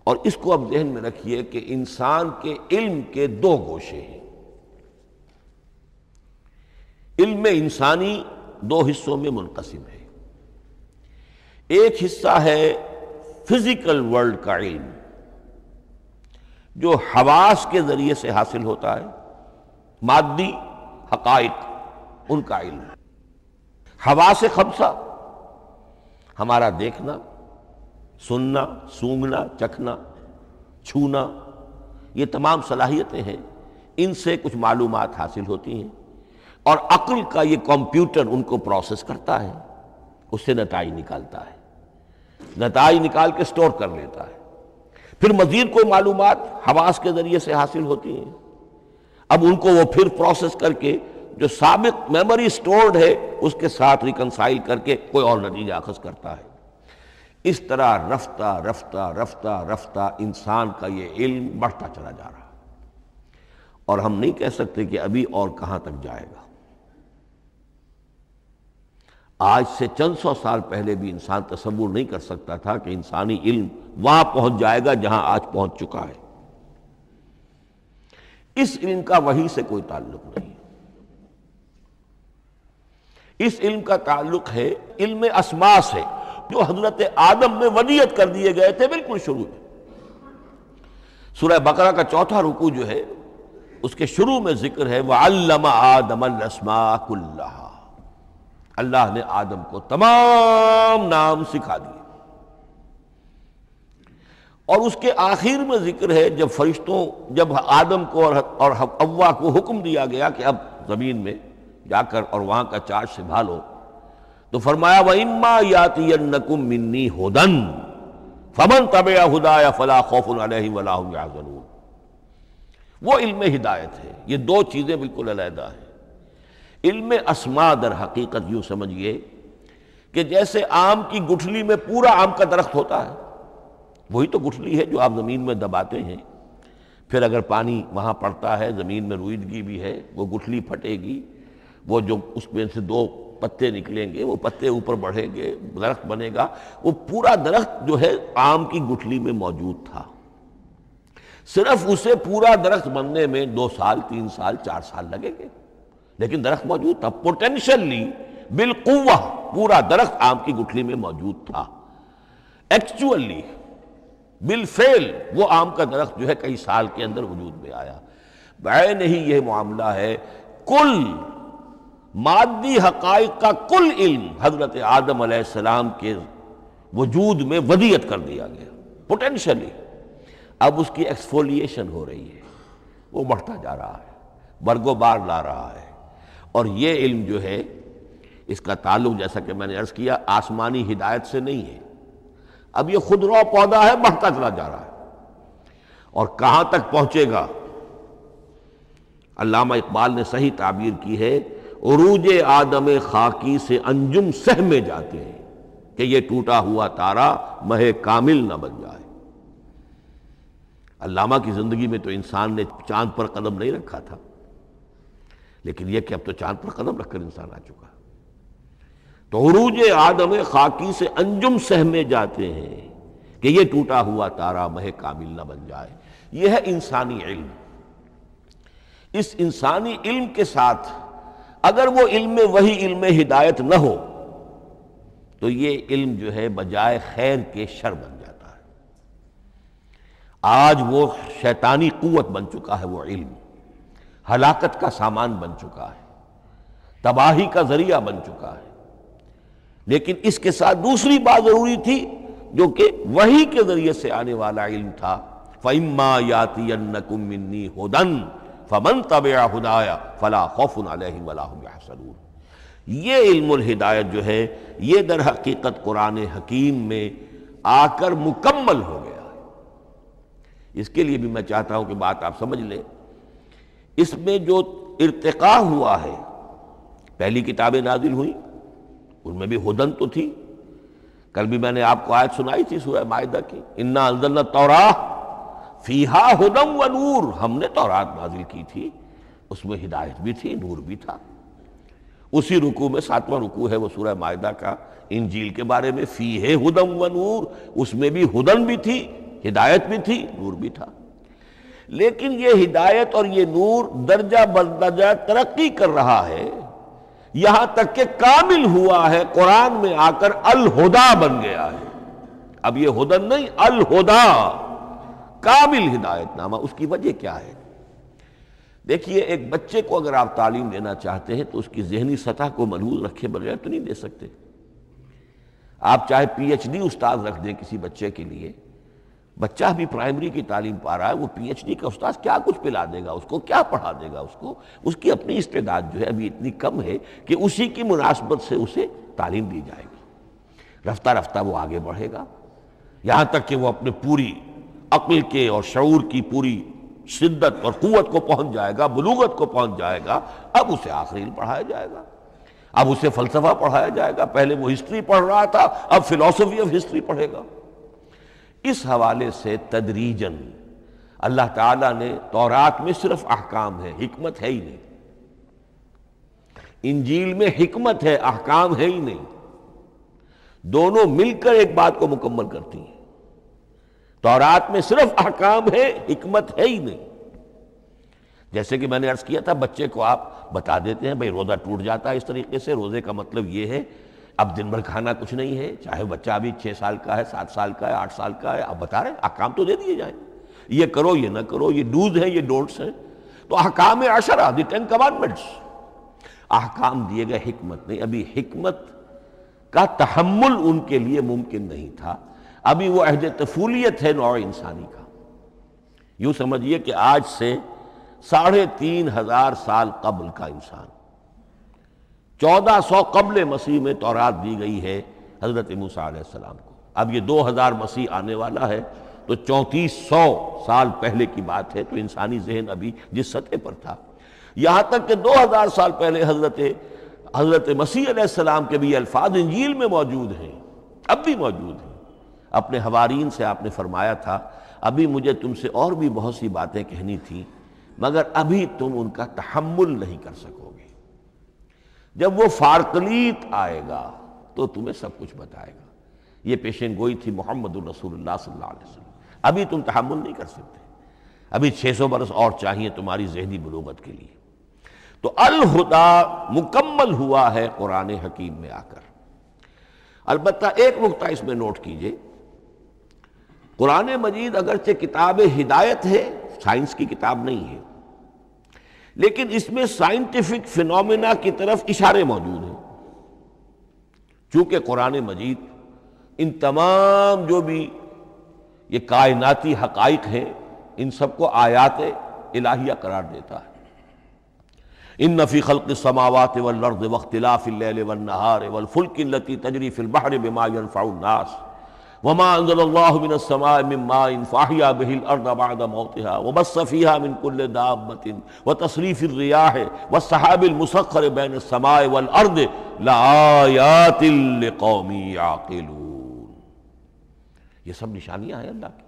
اور اس کو اب ذہن میں رکھیے کہ انسان کے علم کے 2 گوشے ہیں۔ علم انسانی 2 حصوں میں منقسم ہے، ایک حصہ ہے فزیکل ورلڈ کا علم جو حواس کے ذریعے سے حاصل ہوتا ہے، مادی حقائق ان کا علم۔ حواس 5 ہمارا دیکھنا، سننا، سونگھنا، چکھنا، چھونا، یہ تمام صلاحیتیں ہیں، ان سے کچھ معلومات حاصل ہوتی ہیں، اور عقل کا یہ کمپیوٹر ان کو پروسیس کرتا ہے، اس سے نتائج نکالتا ہے، نتائج نکال کے سٹور کر لیتا ہے۔ پھر مزید کوئی معلومات حواس کے ذریعے سے حاصل ہوتی ہیں، اب ان کو وہ پھر پروسیس کر کے جو سابق میموری سٹورڈ ہے اس کے ساتھ ریکنسائل کر کے کوئی اور نتیجہ اخذ کرتا ہے۔ اس طرح رفتہ رفتہ رفتہ رفتہ انسان کا یہ علم بڑھتا چلا جا رہا ہے، اور ہم نہیں کہہ سکتے کہ ابھی اور کہاں تک جائے گا۔ آج سے چند 100 سال پہلے بھی انسان تصور نہیں کر سکتا تھا کہ انسانی علم وہاں پہنچ جائے گا جہاں آج پہنچ چکا ہے۔ اس علم کا وحی سے کوئی تعلق نہیں، اس علم کا تعلق ہے علم اسماء سے، جو حضرت آدم میں ودیعت کر دیے گئے تھے بالکل شروع میں۔ سورہ بقرہ کا 4تھا رکوع جو ہے اس کے شروع میں ذکر ہے وَعَلَّمَ آدَمَ الْأَسْمَاءَ كُلَّهَا، اللہ نے آدم کو تمام نام سکھا دیے، اور اس کے آخر میں ذکر ہے جب آدم کو اور حوا کو حکم دیا گیا کہ اب زمین میں جا کر اور وہاں کا چارج سنبھالو، تو فرمایا وَإِمَّا يَأْتِيَنَّكُم مِّنِّي هُدًى فَمَن تَبِعَ هُدَايَ فَلَا خَوْفٌ عَلَيْهِمْ وَلَا هُمْ يَحْزَنُونَ۔ وہ علم ہدایت ہے، یہ دو چیزیں بالکل علیحدہ ہیں۔ علم اسماء در حقیقت یوں سمجھیے کہ جیسے آم کی گٹھلی میں پورا آم کا درخت ہوتا ہے، وہی تو گٹھلی ہے جو آپ زمین میں دباتے ہیں، پھر اگر پانی وہاں پڑتا ہے، زمین میں روئیدگی بھی ہے، وہ گٹھلی پھٹے گی، وہ جو اس میں سے دو پتے نکلیں گے، وہ پتے اوپر بڑھیں گے، درخت بنے گا۔ وہ پورا درخت جو ہے آم کی گٹھلی میں موجود تھا، صرف اسے پورا درخت بننے میں 2 سال 3 سال 4 سال لگیں گے، لیکن درخت موجود تھا، پوٹینشلی بالقوہ پورا درخت آم کی گٹھلی میں موجود تھا۔ ایکچولی بالفعل وہ آم کا درخت جو ہے کئی سال کے اندر وجود میں آیا۔ بعین ہی یہ معاملہ ہے، کل مادی حقائق کا کل علم حضرت آدم علیہ السلام کے وجود میں ودیعت کر دیا گیا پوٹینشلی۔ اب اس کی ایکسفولیشن ہو رہی ہے، وہ بڑھتا جا رہا ہے، برگ و بار لا رہا ہے، اور یہ علم جو ہے اس کا تعلق جیسا کہ میں نے عرض کیا آسمانی ہدایت سے نہیں ہے۔ اب یہ خود رو پودا ہے، بڑھتا چلا جا رہا ہے، اور کہاں تک پہنچے گا؟ علامہ اقبال نے صحیح تعبیر کی ہے، عروج آدم خاکی سے انجم سہمے جاتے ہیں کہ یہ ٹوٹا ہوا تارا مہ کامل نہ بن جائے۔ علامہ کی زندگی میں تو انسان نے چاند پر قدم نہیں رکھا تھا، لیکن یہ کہ اب تو چاند پر قدم رکھ کر انسان آ چکا۔ تو عروج آدم خاکی سے انجم سہمے جاتے ہیں کہ یہ ٹوٹا ہوا تارا مہ کامل نہ بن جائے۔ یہ ہے انسانی علم۔ اس انسانی علم کے ساتھ اگر وہ علم وہی علم ہدایت نہ ہو تو یہ علم جو ہے بجائے خیر کے شر بن جاتا ہے۔ آج وہ شیطانی قوت بن چکا ہے، وہ علم ہلاکت کا سامان بن چکا ہے، تباہی کا ذریعہ بن چکا ہے۔ لیکن اس کے ساتھ دوسری بات ضروری تھی جو کہ وحی کے ذریعے سے آنے والا علم تھا، فَإِمَّا يَأْتِيَنَّكُم مِّنِّي هُدًى فَمَن تَبِعَ هُدَايَ فَلَا خَوْفٌ عَلَيْهِمْ وَلَا هُمْ يَحْزَنُونَ۔ یہ علم الہدایت جو ہے یہ در حقیقت قرآن حکیم میں آ کر مکمل ہو گیا ہے۔ اس کے لیے بھی میں چاہتا ہوں کہ بات آپ سمجھ لیں، اس میں جو ارتقاء ہوا ہے، پہلی کتابیں نازل ہوئیں ان میں بھی ہدن تو تھی، کل بھی میں نے آپ کو آیت سنائی تھی سورہ مائدہ کی، انا انزلنا التوراۃ فیہا ہدی و نور، ہم نے تورات نازل کی تھی، اس میں ہدایت بھی تھی، نور بھی تھا۔ اسی رکوع میں 7واں رکوع ہے وہ سورہ مائدہ کا، انجیل کے بارے میں، فیہ ہدی و نور، اس میں بھی ہدن بھی تھی، ہدایت بھی تھی، نور بھی تھا۔ لیکن یہ ہدایت اور یہ نور درجہ بدرجہ ترقی کر رہا ہے، یہاں تک کہ کامل ہوا ہے، قرآن میں آ کر الہدا بن گیا ہے۔ اب یہ ہدن نہیں، الہدا، کامل ہدایت نامہ۔ اس کی وجہ کیا ہے؟ دیکھیے، ایک بچے کو اگر آپ تعلیم دینا چاہتے ہیں تو اس کی ذہنی سطح کو ملحوظ رکھے بغیر تو نہیں دے سکتے۔ آپ چاہے پی ایچ ڈی استاذ رکھ دیں کسی بچے کے لیے، بچہ بھی پرائمری کی تعلیم پا رہا ہے، وہ پی ایچ ڈی کا استاذ کیا کچھ پلا دے گا اس کو، کیا پڑھا دے گا اس کو؟ اس کی اپنی استعداد جو ہے ابھی اتنی کم ہے کہ اسی کی مناسبت سے اسے تعلیم دی جائے گی، رفتہ رفتہ وہ آگے بڑھے گا، یہاں تک کہ وہ اپنے پوری عقل کے اور شعور کی پوری شدت اور قوت کو پہنچ جائے گا، بلوغت کو پہنچ جائے گا۔ اب اسے آخری علم پڑھایا جائے گا، اب اسے فلسفہ پڑھایا جائے گا، پہلے وہ ہسٹری پڑھ رہا تھا، اب فلسفی آف ہسٹری پڑھے گا۔ اس حوالے سے تدریجاً اللہ تعالیٰ نے تورات میں صرف احکام ہے، حکمت ہے ہی نہیں، انجیل میں حکمت ہے، احکام ہے ہی نہیں، دونوں مل کر ایک بات کو مکمل کرتی ہیں۔ تورات میں صرف احکام ہے، حکمت ہے ہی نہیں۔ جیسے کہ میں نے عرض کیا تھا، بچے کو آپ بتا دیتے ہیں بھئی روزہ ٹوٹ جاتا ہے اس طریقے سے، روزے کا مطلب یہ ہے اب دن بھر کھانا کچھ نہیں ہے، چاہے بچہ ابھی 6 سال کا ہے، 7 سال کا ہے، 8 سال کا ہے، آپ بتا رہے ہیں احکام تو دے دیے جائیں، یہ کرو یہ نہ کرو، یہ ڈوز ہیں یہ ڈونٹس ہیں۔ تو احکام 10، دی 10 کمانڈمنٹس، احکام دیے گئے، حکمت نہیں۔ ابھی حکمت کا تحمل ان کے لیے ممکن نہیں تھا، ابھی وہ عہد طفولیت ہے نوع انسانی کا۔ یوں سمجھیے کہ آج سے 3500 سال قبل کا انسان، 1400 قبل مسیح میں تورات دی گئی ہے حضرت موسیٰ علیہ السلام کو۔ اب یہ 2000 مسیح آنے والا ہے تو 3400 سال پہلے کی بات ہے، تو انسانی ذہن ابھی جس سطح پر تھا، یہاں تک کہ 2000 سال پہلے حضرت مسیح علیہ السلام کے بھی الفاظ انجیل میں موجود ہیں، اب بھی موجود ہیں۔ اپنے حوارین سے آپ نے فرمایا تھا ابھی مجھے تم سے اور بھی بہت سی باتیں کہنی تھیں، مگر ابھی تم ان کا تحمل نہیں کر سکو گے، جب وہ فارقلیت آئے گا تو تمہیں سب کچھ بتائے گا۔ یہ پیشین گوئی تھی محمد الرسول اللہ صلی اللہ علیہ وسلم۔ ابھی تم تحمل نہیں کر سکتے، ابھی 600 برس اور چاہیے تمہاری ذہنی بلوغت کے لیے۔ تو الہدا مکمل ہوا ہے قرآن حکیم میں آ کر۔ البتہ ایک نقطہ اس میں نوٹ کیجئے، قرآن مجید اگرچہ کتاب ہدایت ہے، سائنس کی کتاب نہیں ہے، لیکن اس میں سائنٹیفک فینومینا کی طرف اشارے موجود ہیں۔ چونکہ قرآن مجید ان تمام جو بھی یہ کائناتی حقائق ہیں، ان سب کو آیات الہیہ قرار دیتا ہے۔ ان فی خلق السماوات والارض واختلاف اللیل والنہار والفلک التی تجری فی البحر بما ینفع الناس وما انزل اللہ من السماء من ماء فاحیا بہ الارض بعد موتها وبث فیہا من کل دابۃ وتصریف الریاح والسحاب المسخر بین السماء والارض لآیات لقوم یعقلون۔ یہ سب نشانیاں ہیں اللہ کی،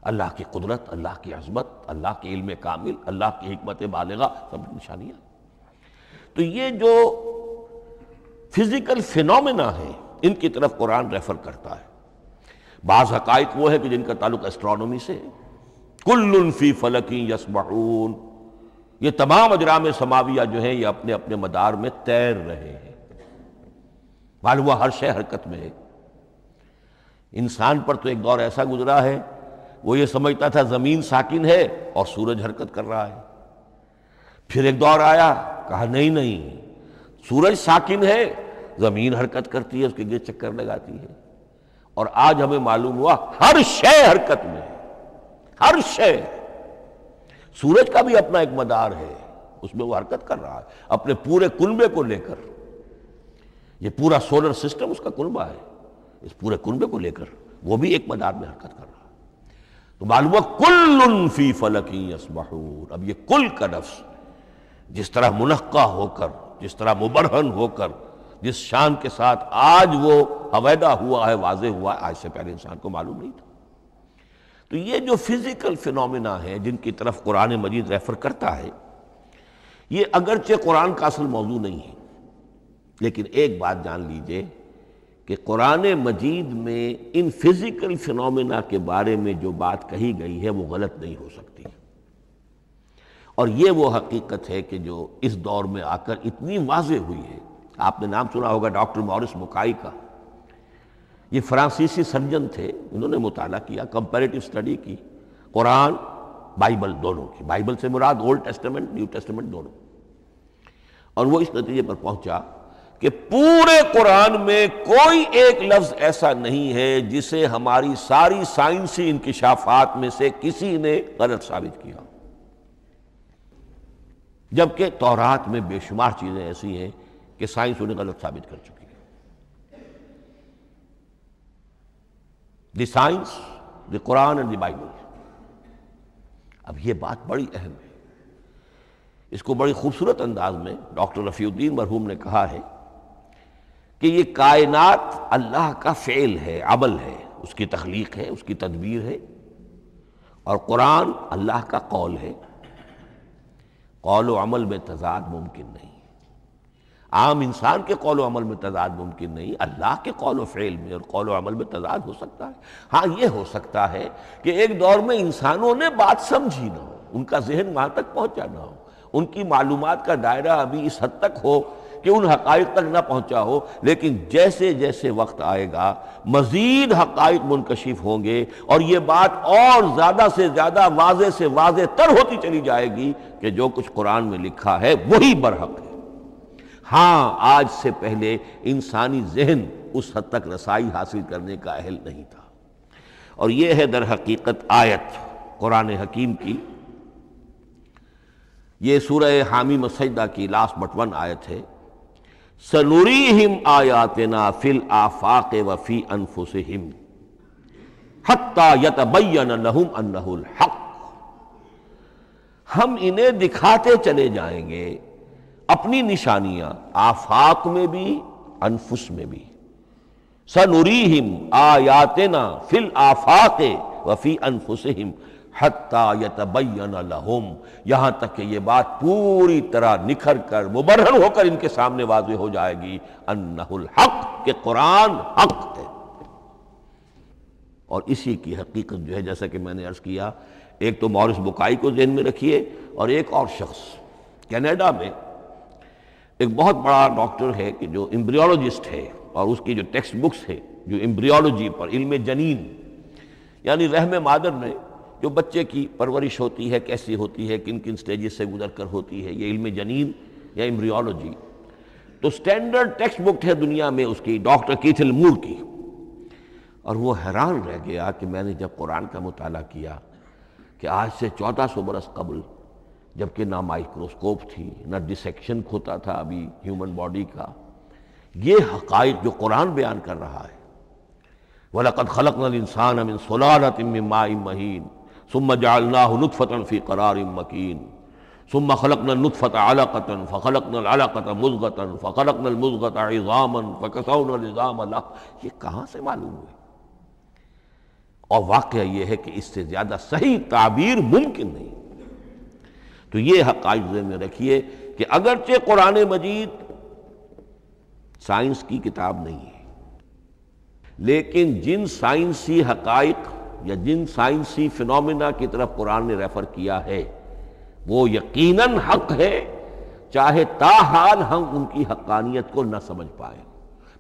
اللہ کی قدرت، اللہ کی عظمت، اللہ کی علم کامل، اللہ کی حکمت بالغہ، سب نشانیاں۔ تو یہ جو فزیکل فینومینا ہیں ان کی طرف قرآن ریفر کرتا ہے۔ بعض حقائق وہ ہے کہ جن کا تعلق ایسٹرونومی سے ہے، کل فی فلک یسبحون، یہ تمام اجرام سماویہ جو ہیں یہ اپنے اپنے مدار میں تیر رہے ہیں، معلوم ہوا ہر شے حرکت میں ہے۔ انسان پر تو ایک دور ایسا گزرا ہے وہ یہ سمجھتا تھا زمین ساکن ہے اور سورج حرکت کر رہا ہے، پھر ایک دور آیا کہا نہیں سورج ساکن ہے، زمین حرکت کرتی ہے، اس کے گرد چکر لگاتی ہے، اور آج ہمیں معلوم ہوا ہر شے حرکت میں ہے، ہر شے۔ سورج کا بھی اپنا ایک مدار ہے، اس میں وہ حرکت کر رہا ہے اپنے پورے کنبے کو لے کر، یہ پورا سولر سسٹم اس کا کنبہ ہے، اس پورے کنبے کو لے کر وہ بھی ایک مدار میں حرکت کر رہا ہے۔ تو معلوم ہوا کل فی فلک یسبحون۔ اب یہ کل کا لفظ جس طرح منقع ہو کر، جس طرح مبرہن ہو کر، جس شان کے ساتھ آج وہ حویدہ ہوا ہے، واضح ہوا ہے، آج سے پہلے انسان کو معلوم نہیں تھا۔ تو یہ جو فزیکل فینومینا ہے جن کی طرف قرآن مجید ریفر کرتا ہے، یہ اگرچہ قرآن کا اصل موضوع نہیں ہے، لیکن ایک بات جان لیجئے کہ قرآن مجید میں ان فزیکل فینومینا کے بارے میں جو بات کہی گئی ہے وہ غلط نہیں ہو سکتی، اور یہ وہ حقیقت ہے کہ جو اس دور میں آ کر اتنی واضح ہوئی ہے۔ آپ نے نام سنا ہوگا ڈاکٹر مورس بکائی کا، یہ فرانسیسی سرجن تھے، انہوں نے مطالعہ کیا، کمپیریٹو اسٹڈی کی قرآن بائبل دونوں کی، بائبل سے مراد اولڈ ٹیسٹمنٹ نیو ٹیسٹمنٹ دونوں، اور وہ اس نتیجے پر پہنچا کہ پورے قرآن میں کوئی ایک لفظ ایسا نہیں ہے جسے ہماری ساری سائنسی انکشافات میں سے کسی نے غلط ثابت کیا، جبکہ تورات میں بے شمار چیزیں ایسی ہیں کہ سائنس انہیں غلط ثابت کر چکی ہے۔ The science, the Quran and the Bible. اب یہ بات بڑی اہم ہے، اس کو بڑی خوبصورت انداز میں ڈاکٹر رفیع الدین مرحوم نے کہا ہے کہ یہ کائنات اللہ کا فعل ہے، عمل ہے، اس کی تخلیق ہے، اس کی تدبیر ہے، اور قرآن اللہ کا قول ہے۔ قول و عمل میں تضاد ممکن نہیں، عام انسان کے قول و عمل میں تضاد ممکن نہیں، اللہ کے قول و فعل میں اور قول و عمل میں تضاد ہو سکتا ہے۔ ہاں یہ ہو سکتا ہے کہ ایک دور میں انسانوں نے بات سمجھی نہ ہو، ان کا ذہن وہاں تک پہنچا نہ ہو، ان کی معلومات کا دائرہ ابھی اس حد تک ہو کہ ان حقائق تک نہ پہنچا ہو، لیکن جیسے جیسے وقت آئے گا مزید حقائق منکشف ہوں گے، اور یہ بات اور زیادہ سے زیادہ واضح سے واضح تر ہوتی چلی جائے گی کہ جو کچھ قرآن میں لکھا ہے وہی برحق ہے، ہاں آج سے پہلے انسانی ذہن اس حد تک رسائی حاصل کرنے کا اہل نہیں تھا۔ اور یہ ہے در حقیقت آیت قرآن حکیم کی، یہ سورہ حامیم السجدہ کی لاسٹ بٹ ون آیت ہے، سنریہم آیاتنا فی الآفاق وفی انفسہم حتی یتبین لہم انہ الحق، ہم انہیں دکھاتے چلے جائیں گے اپنی نشانیاں آفاق میں بھی انفس میں بھی، سنریہم آیاتنا فی الآفاق وفی انفسہم حتی یتبین لہم، یہاں تک کہ یہ بات پوری طرح نکھر کر مبرہن ہو کر ان کے سامنے واضح ہو جائے گی انہ الحق، کہ قرآن حق ہے۔ اور اسی کی حقیقت جو ہے جیسا کہ میں نے عرض کیا، ایک تو مورس بکائی کو ذہن میں رکھیے، اور ایک اور شخص کینیڈا میں ایک بہت بڑا ڈاکٹر ہے کہ جو ایمبریولوجسٹ ہے، اور اس کی جو ٹیکسٹ بکس ہے جو ایمبریولوجی پر، علم جنین یعنی رحم مادر میں جو بچے کی پرورش ہوتی ہے کیسی ہوتی ہے، کن کن سٹیجز سے گزر کر ہوتی ہے، یہ علم جنین یا ایمبریولوجی، تو سٹینڈرڈ ٹیکسٹ بک ہے دنیا میں اس کی، ڈاکٹر کیتھل مور کی۔ اور وہ حیران رہ گیا کہ میں نے جب قرآن کا مطالعہ کیا کہ آج سے 1400 برس قبل، جبکہ نہ مائکروسکوپ تھی نہ ڈسیکشن ہوتا تھا ابھی ہیومن باڈی کا، یہ حقائق جو قرآن بیان کر رہا ہے، وَلَقَدْ خَلَقْنَا الْإِنسَانَ مِنْ صُلَالَةٍ مِّن مَّاءٍ مَّهِينٍ ثُمَّ جَعَلْنَاهُ نُطْفَةً فِي قَرَارٍ مَّكِينٍ ثُمَّ خَلَقْنَا النُّطْفَةَ عَلَقَةً فَخَلَقْنَا الْعَلَقَةَ مُضْغَةً فَخَلَقْنَا الْمُضْغَةَ عِظَامًا فَكَسَوْنَا الْعِظَامَ لَحْمًا، یہ کہاں سے معلوم ہوئے؟ اور واقعہ یہ ہے کہ اس سے زیادہ صحیح تعبیر ممکن نہیں۔ تو یہ حقائق ذہن میں رکھیے کہ اگرچہ قرآن مجید سائنس کی کتاب نہیں ہے، لیکن جن سائنسی حقائق یا جن سائنسی فنومینا کی طرف قرآن نے ریفر کیا ہے وہ یقیناً حق ہے، چاہے تاحال ہم ان کی حقانیت کو نہ سمجھ پائیں۔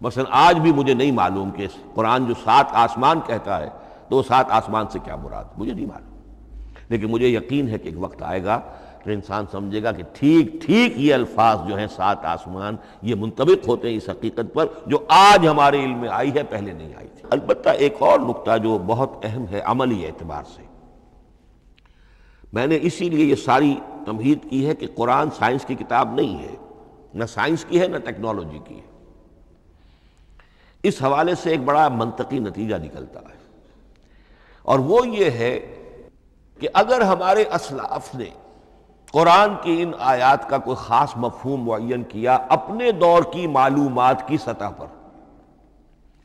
مثلا آج بھی مجھے نہیں معلوم کہ قرآن جو 7 آسمان کہتا ہے تو وہ 7 آسمان سے کیا مراد، مجھے نہیں معلوم، لیکن مجھے یقین ہے کہ ایک وقت آئے گا کہ انسان سمجھے گا کہ ٹھیک ٹھیک یہ الفاظ جو ہیں 7 آسمان یہ منطبق ہوتے ہیں اس حقیقت پر جو آج ہمارے علم میں آئی ہے، پہلے نہیں آئی تھی۔ البتہ ایک اور نقطہ جو بہت اہم ہے عملی اعتبار سے، میں نے اسی لیے یہ ساری تمہید کی ہے کہ قرآن سائنس کی کتاب نہیں ہے، نہ سائنس کی ہے نہ ٹیکنالوجی کی ہے۔ اس حوالے سے ایک بڑا منطقی نتیجہ نکلتا ہے، اور وہ یہ ہے کہ اگر ہمارے اسلاف نے قرآن کی ان آیات کا کوئی خاص مفہوم معین کیا اپنے دور کی معلومات کی سطح پر،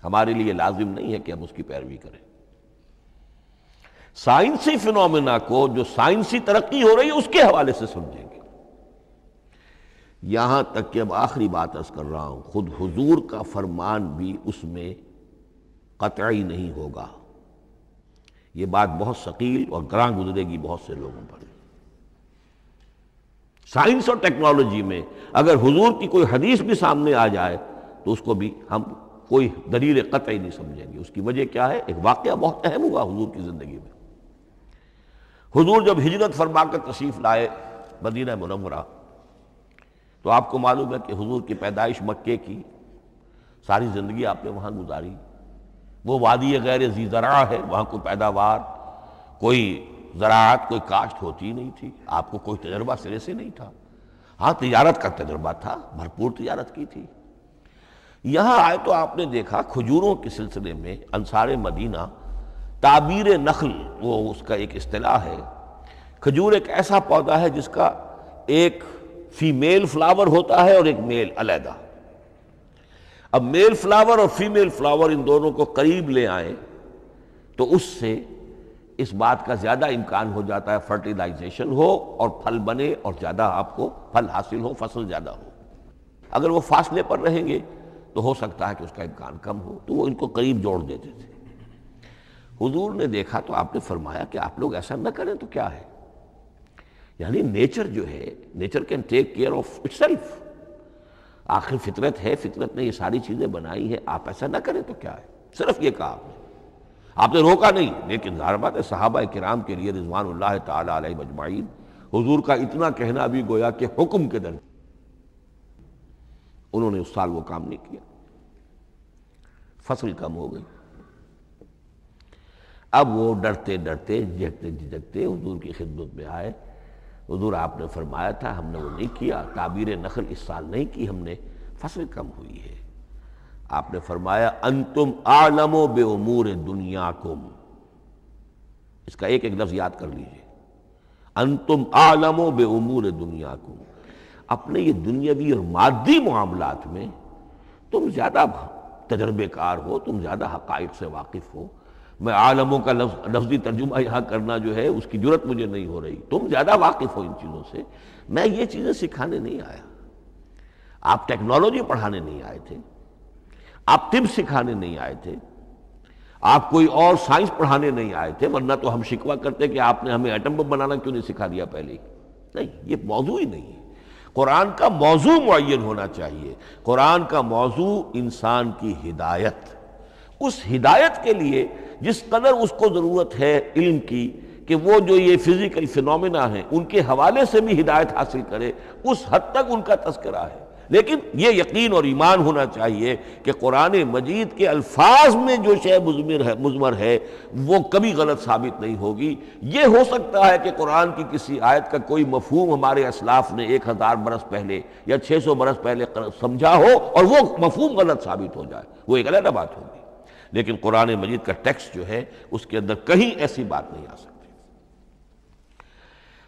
ہمارے لیے لازم نہیں ہے کہ ہم اس کی پیروی کریں۔ سائنسی فنومینا کو جو سائنسی ترقی ہو رہی ہے اس کے حوالے سے سمجھیں گے۔ یہاں تک کہ اب آخری بات عرض کر رہا ہوں، خود حضور کا فرمان بھی اس میں قطعی نہیں ہوگا۔ یہ بات بہت ثقیل اور گراں گزرے گی بہت سے لوگوں پر۔ سائنس اور ٹیکنالوجی میں اگر حضور کی کوئی حدیث بھی سامنے آ جائے تو اس کو بھی ہم کوئی دلیل قطعی نہیں سمجھیں گے۔ اس کی وجہ کیا ہے؟ ایک واقعہ بہت اہم ہوا حضور کی زندگی میں۔ حضور جب ہجرت فرما کر تشریف لائے مدینہ منورہ، تو آپ کو معلوم ہے کہ حضور کی پیدائش مکے کی، ساری زندگی آپ نے وہاں گزاری۔ وہ وادی غیر ذی زرع ہے، وہاں کوئی پیداوار، کوئی زراعت، کوئی کاشت ہوتی ہی نہیں تھی، آپ کو کوئی تجربہ سرے سے نہیں تھا۔ ہاں تجارت کا تجربہ تھا، بھرپور تجارت کی تھی۔ یہاں آئے تو آپ نے دیکھا کھجوروں کے سلسلے میں انصار مدینہ تعبیر نخل، وہ اس کا ایک اصطلاح ہے۔ کھجور ایک ایسا پودا ہے جس کا ایک فیمیل فلاور ہوتا ہے اور ایک میل علیحدہ۔ اب میل فلاور اور فیمیل فلاور ان دونوں کو قریب لے آئیں تو اس سے اس بات کا زیادہ امکان ہو جاتا ہے فرٹیلائزیشن ہو اور پھل بنے اور زیادہ آپ کو پھل حاصل ہو، فصل زیادہ ہو۔ اگر وہ فاصلے پر رہیں گے تو ہو سکتا ہے کہ اس کا امکان کم ہو، تو وہ ان کو قریب جوڑ دیتے تھے۔ حضور نے دیکھا تو آپ نے فرمایا کہ آپ لوگ ایسا نہ کریں تو کیا ہے، یعنی نیچر جو ہے، nature can take care of it self, آخر فطرت ہے، فطرت نے یہ ساری چیزیں بنائی ہیں، آپ ایسا نہ کریں تو کیا ہے۔ صرف یہ کہا آپ نے روکا نہیں، لیکن ظاہر بات ہے صحابہ کرام کے لیے رضوان اللہ تعالی علیہ مجمعین حضور کا اتنا کہنا بھی گویا کہ حکم کے درمیان۔ انہوں نے اس سال وہ کام نہیں کیا، فصل کم ہو گئی۔ اب وہ ڈرتے ڈرتے جھجکتے جھجکتے حضور کی خدمت میں آئے۔ حضور آپ نے فرمایا تھا ہم نے وہ نہیں کیا، تعبیر نخل اس سال نہیں کی ہم نے، فصل کم ہوئی ہے۔ آپ نے فرمایا انتم اعلم بامور دنیاکم، اس کا ایک ایک لفظ یاد کر لیجئے، انتم اعلم بامور دنیاکم، اپنے یہ دنیاوی اور مادی معاملات میں تم زیادہ تجربے کار ہو، تم زیادہ حقائق سے واقف ہو۔ میں عالموں کا لفظی ترجمہ یہاں کرنا جو ہے اس کی جرت مجھے نہیں ہو رہی، تم زیادہ واقف ہو ان چیزوں سے، میں یہ چیزیں سکھانے نہیں آیا۔ آپ ٹیکنالوجی پڑھانے نہیں آئے تھے، آپ طب سکھانے نہیں آئے تھے، آپ کوئی اور سائنس پڑھانے نہیں آئے تھے، ورنہ تو ہم شکوہ کرتے کہ آپ نے ہمیں ایٹم بم بنانا کیوں نہیں سکھا دیا پہلے ہی۔ نہیں، یہ موضوع ہی نہیں ہے۔ قرآن کا موضوع معین ہونا چاہیے۔ قرآن کا موضوع انسان کی ہدایت، اس ہدایت کے لیے جس قدر اس کو ضرورت ہے علم کی کہ وہ جو یہ فزیکل فینومینا ہیں ان کے حوالے سے بھی ہدایت حاصل کرے، اس حد تک ان کا تذکرہ ہے۔ لیکن یہ یقین اور ایمان ہونا چاہیے کہ قرآن مجید کے الفاظ میں جو شے مضمر ہے وہ کبھی غلط ثابت نہیں ہوگی۔ یہ ہو سکتا ہے کہ قرآن کی کسی آیت کا کوئی مفہوم ہمارے اسلاف نے 1000 برس پہلے یا 600 برس پہلے سمجھا ہو اور وہ مفہوم غلط ثابت ہو جائے، وہ ایک علیحدہ بات ہوگی، لیکن قرآن مجید کا ٹیکسٹ جو ہے اس کے اندر کہیں ایسی بات نہیں آ سکتی۔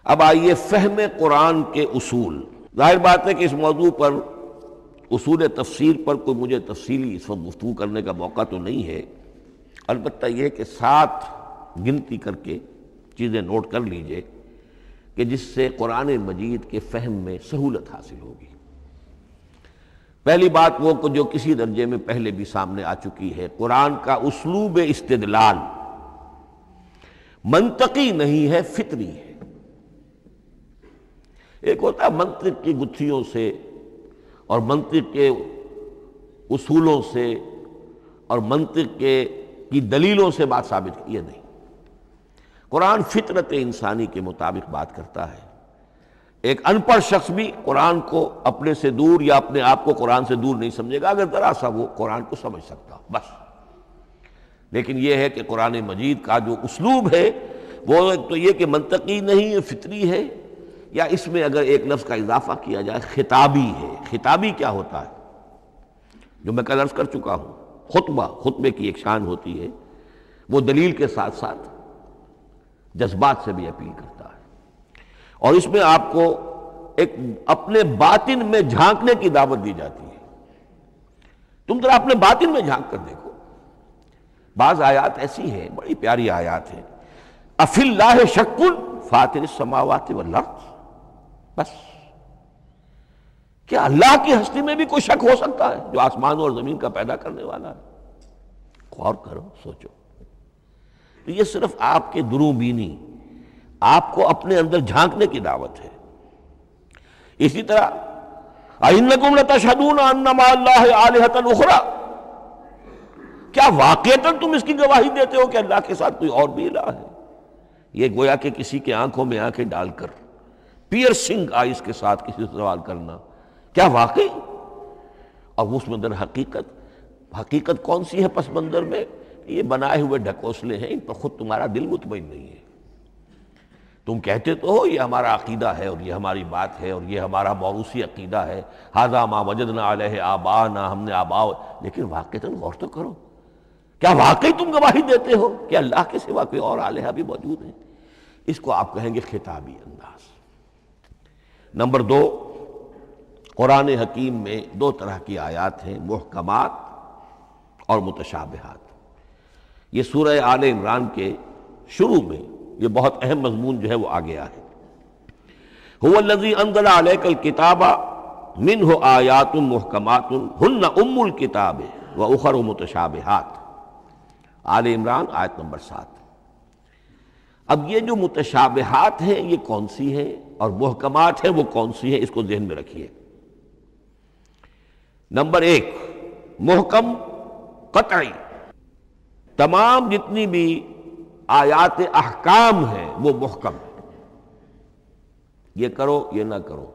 اب آئیے فہم قرآن کے اصول۔ ظاہر بات ہے کہ اس موضوع پر اصول تفسیر پر کوئی مجھے تفصیلی اس وقت گفتگو کرنے کا موقع تو نہیں ہے، البتہ یہ کہ 7 گنتی کر کے چیزیں نوٹ کر لیجئے کہ جس سے قرآن مجید کے فہم میں سہولت حاصل ہوگی۔ پہلی بات وہ جو کسی درجے میں پہلے بھی سامنے آ چکی ہے، قرآن کا اسلوب استدلال منطقی نہیں ہے، فطری ہے۔ ایک ہوتا ہے منطق کی گتھیوں سے اور منطق کے اصولوں سے اور منطق کی دلیلوں سے بات ثابت کی، یہ نہیں۔ قرآن فطرت انسانی کے مطابق بات کرتا ہے۔ ایک ان پڑھ شخص بھی قرآن کو اپنے سے دور یا اپنے آپ کو قرآن سے دور نہیں سمجھے گا اگر ذرا سا وہ قرآن کو سمجھ سکتا بس۔ لیکن یہ ہے کہ قرآن مجید کا جو اسلوب ہے وہ ایک تو یہ کہ منطقی نہیں، فطری ہے، یا اس میں اگر ایک لفظ کا اضافہ کیا جائے خطابی ہے۔ خطابی کیا ہوتا ہے؟ جو میں کل عرض کر چکا ہوں، خطبے کی ایک شان ہوتی ہے، وہ دلیل کے ساتھ ساتھ جذبات سے بھی اپیل کرتا ہے، اور اس میں آپ کو ایک اپنے باطن میں جھانکنے کی دعوت دی جاتی ہے۔ تم ذرا اپنے باطن میں جھانک کر دیکھو۔ بعض آیات ایسی ہیں، بڑی پیاری آیات ہیں، افی اللہ شک فاطر السماوات والارض، بس کیا اللہ کی ہستی میں بھی کوئی شک ہو سکتا ہے جو آسمان اور زمین کا پیدا کرنے والا ہے؟ غور کرو، سوچو۔ تو یہ صرف آپ کے دروں بینی، آپ کو اپنے اندر جھانکنے کی دعوت ہے۔ اسی طرح اَإِنَّكُمْ لَتَشْهَدُونَ أَنَّ مَعَ اللَّهِ آلِهَةً أُخْرَىٰ، کیا واقعتاً تم اس کی گواہی دیتے ہو کہ اللہ کے ساتھ کوئی اور بھی الہ ہے؟ یہ گویا کہ کسی کے آنکھوں میں آنکھیں ڈال کر پیئرسنگ آئیز کے ساتھ کسی سے سوال کرنا، کیا واقعی؟ اور اس میں حقیقت کون سی ہے پس منظر میں؟ یہ بنائے ہوئے ڈھکوسلے ہیں، ان پر خود تمہارا دل مطمئن نہیں ہے۔ تم کہتے تو ہو یہ ہمارا عقیدہ ہے اور یہ ہماری بات ہے اور یہ ہمارا موروثی عقیدہ ہے، ھذا ما وجدنا علیہ آباءنا، ہم نے آباء، لیکن واقعتاً غور تو کرو، کیا واقعی تم گواہی دیتے ہو کہ اللہ کے سوا کوئی اور الہ بھی موجود ہے؟ اس کو آپ کہیں گے خطابی انداز۔ نمبر 2، قرآن حکیم میں 2 طرح کی آیات ہیں، محکمات اور متشابہات۔ یہ سورہ آل عمران کے شروع میں یہ بہت اہم مضمون جو ہے وہ آ گیا ہے۔ هو الذی انزل علیک الکتاب منہ آیات محکمات ہن ام الکتاب واخر متشابہات، آل عمران آیت نمبر 7۔ اب یہ جو متشابہات ہیں یہ کون سی ہیں اور محکمات ہیں وہ کون سی ہیں، اس کو ذہن میں رکھیے۔ نمبر 1، محکم قطعی، تمام جتنی بھی آیات احکام ہیں وہ محکم ہیں، یہ کرو یہ نہ کرو،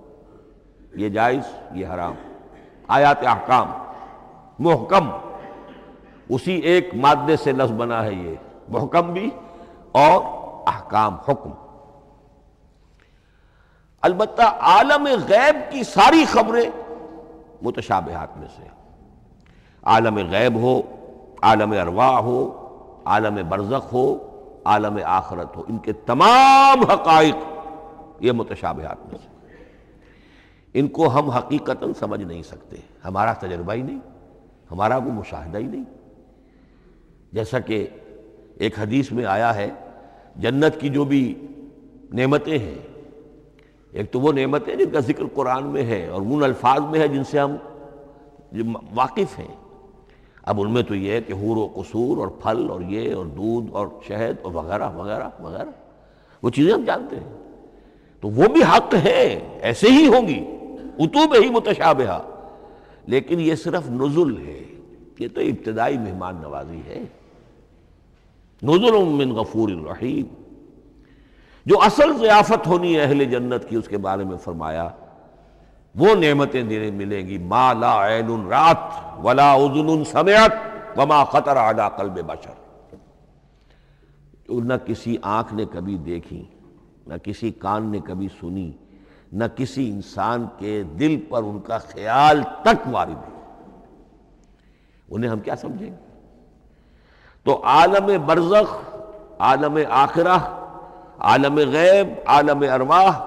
یہ جائز یہ حرام، آیات احکام محکم، اسی ایک مادے سے لفظ بنا ہے یہ، محکم بھی اور احکام حکم۔ البتہ عالم غیب کی ساری خبریں متشابہات میں سے، عالم غیب ہو، عالم ارواح ہو، عالم برزخ ہو، عالم آخرت ہو، ان کے تمام حقائق یہ متشابہات میں سے، ان کو ہم حقیقتاً سمجھ نہیں سکتے، ہمارا تجربہ ہی نہیں، ہمارا کوئی مشاہدہ ہی نہیں۔ جیسا کہ ایک حدیث میں آیا ہے، جنت کی جو بھی نعمتیں ہیں، ایک تو وہ نعمتیں جن کا ذکر قرآن میں ہے اور ان الفاظ میں ہے جن سے ہم واقف ہیں۔ اب ان میں تو یہ ہے کہ حور و قصور اور پھل اور یہ اور دودھ اور شہد اور وغیرہ وغیرہ وغیرہ، وہ چیزیں ہم جانتے ہیں، تو وہ بھی حق ہیں، ایسے ہی ہوں گی، اتوب ہی متشابہہ، لیکن یہ صرف نزل ہے، یہ تو ابتدائی مہمان نوازی ہے، نزل من غفور الرحیم۔ جو اصل ضیافت ہونی ہے اہل جنت کی، اس کے بارے میں فرمایا وہ نعمتیں دینے ملیں گی، ما لا عین رات ولا اذن سمعت وما خطر علی قلب بشر، جو نہ کسی آنکھ نے کبھی دیکھی، نہ کسی کان نے کبھی سنی، نہ کسی انسان کے دل پر ان کا خیال تک وارد ہو، انہیں ہم کیا سمجھیں گے؟ تو عالم برزخ، عالم آخرہ، عالم غیب، عالم ارواح،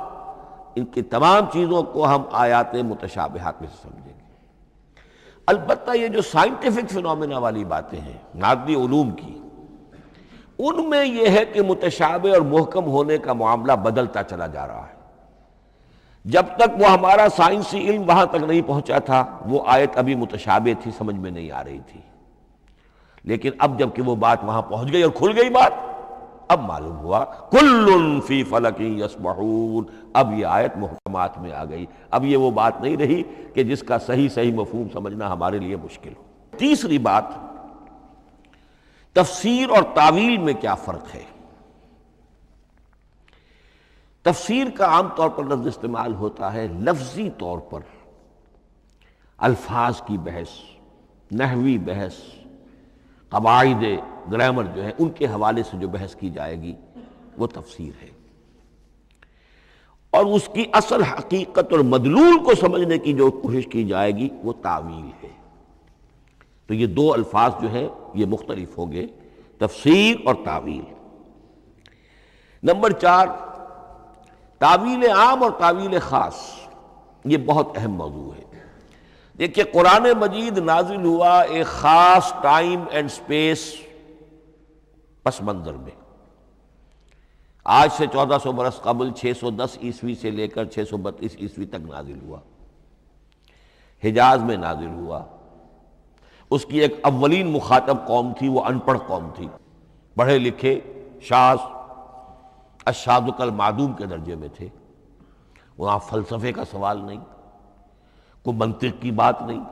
ان کی تمام چیزوں کو ہم آیات متشابہات میں سے سمجھیں گے۔ البتہ یہ جو سائنٹیفک فنومینا والی باتیں ہیں مادی علوم کی، ان میں یہ ہے کہ متشابہ اور محکم ہونے کا معاملہ بدلتا چلا جا رہا ہے۔ جب تک وہ ہمارا سائنسی علم وہاں تک نہیں پہنچا تھا، وہ آیت ابھی متشابہ تھی، سمجھ میں نہیں آ رہی تھی، لیکن اب جب کہ وہ بات وہاں پہنچ گئی اور کھل گئی بات، اب معلوم ہوا کل فی فلک یسبحون، اب یہ آیت محکمات میں آ گئی، اب یہ وہ بات نہیں رہی کہ جس کا صحیح مفہوم سمجھنا ہمارے لیے مشکل ہو۔ تیسری بات، تفسیر اور تعویل میں کیا فرق ہے؟ تفسیر کا عام طور پر لفظ استعمال ہوتا ہے لفظی طور پر، الفاظ کی بحث، نحوی بحث، قواعد گرامر جو ہے ان کے حوالے سے جو بحث کی جائے گی وہ تفسیر ہے، اور اس کی اصل حقیقت اور مدلول کو سمجھنے کی جو کوشش کی جائے گی وہ تعویل ہے۔ تو یہ دو الفاظ جو ہیں یہ مختلف ہوں گے، تفسیر اور تعویل۔ نمبر 4، تعویل عام اور تعویل خاص، یہ بہت اہم موضوع ہے۔ دیکھیے قرآن مجید نازل ہوا ایک خاص ٹائم اینڈ سپیس پس منظر میں، آج سے 1400 برس قبل 610 عیسوی سے لے کر 632 عیسوی تک نازل ہوا، حجاز میں نازل ہوا۔ اس کی ایک اولین مخاطب قوم تھی، وہ ان پڑھ قوم تھی، پڑھے لکھے شاذ الشاذ کالمعدوم کے درجے میں تھے، وہاں فلسفے کا سوال نہیں، کوئی منطق کی بات نہیں،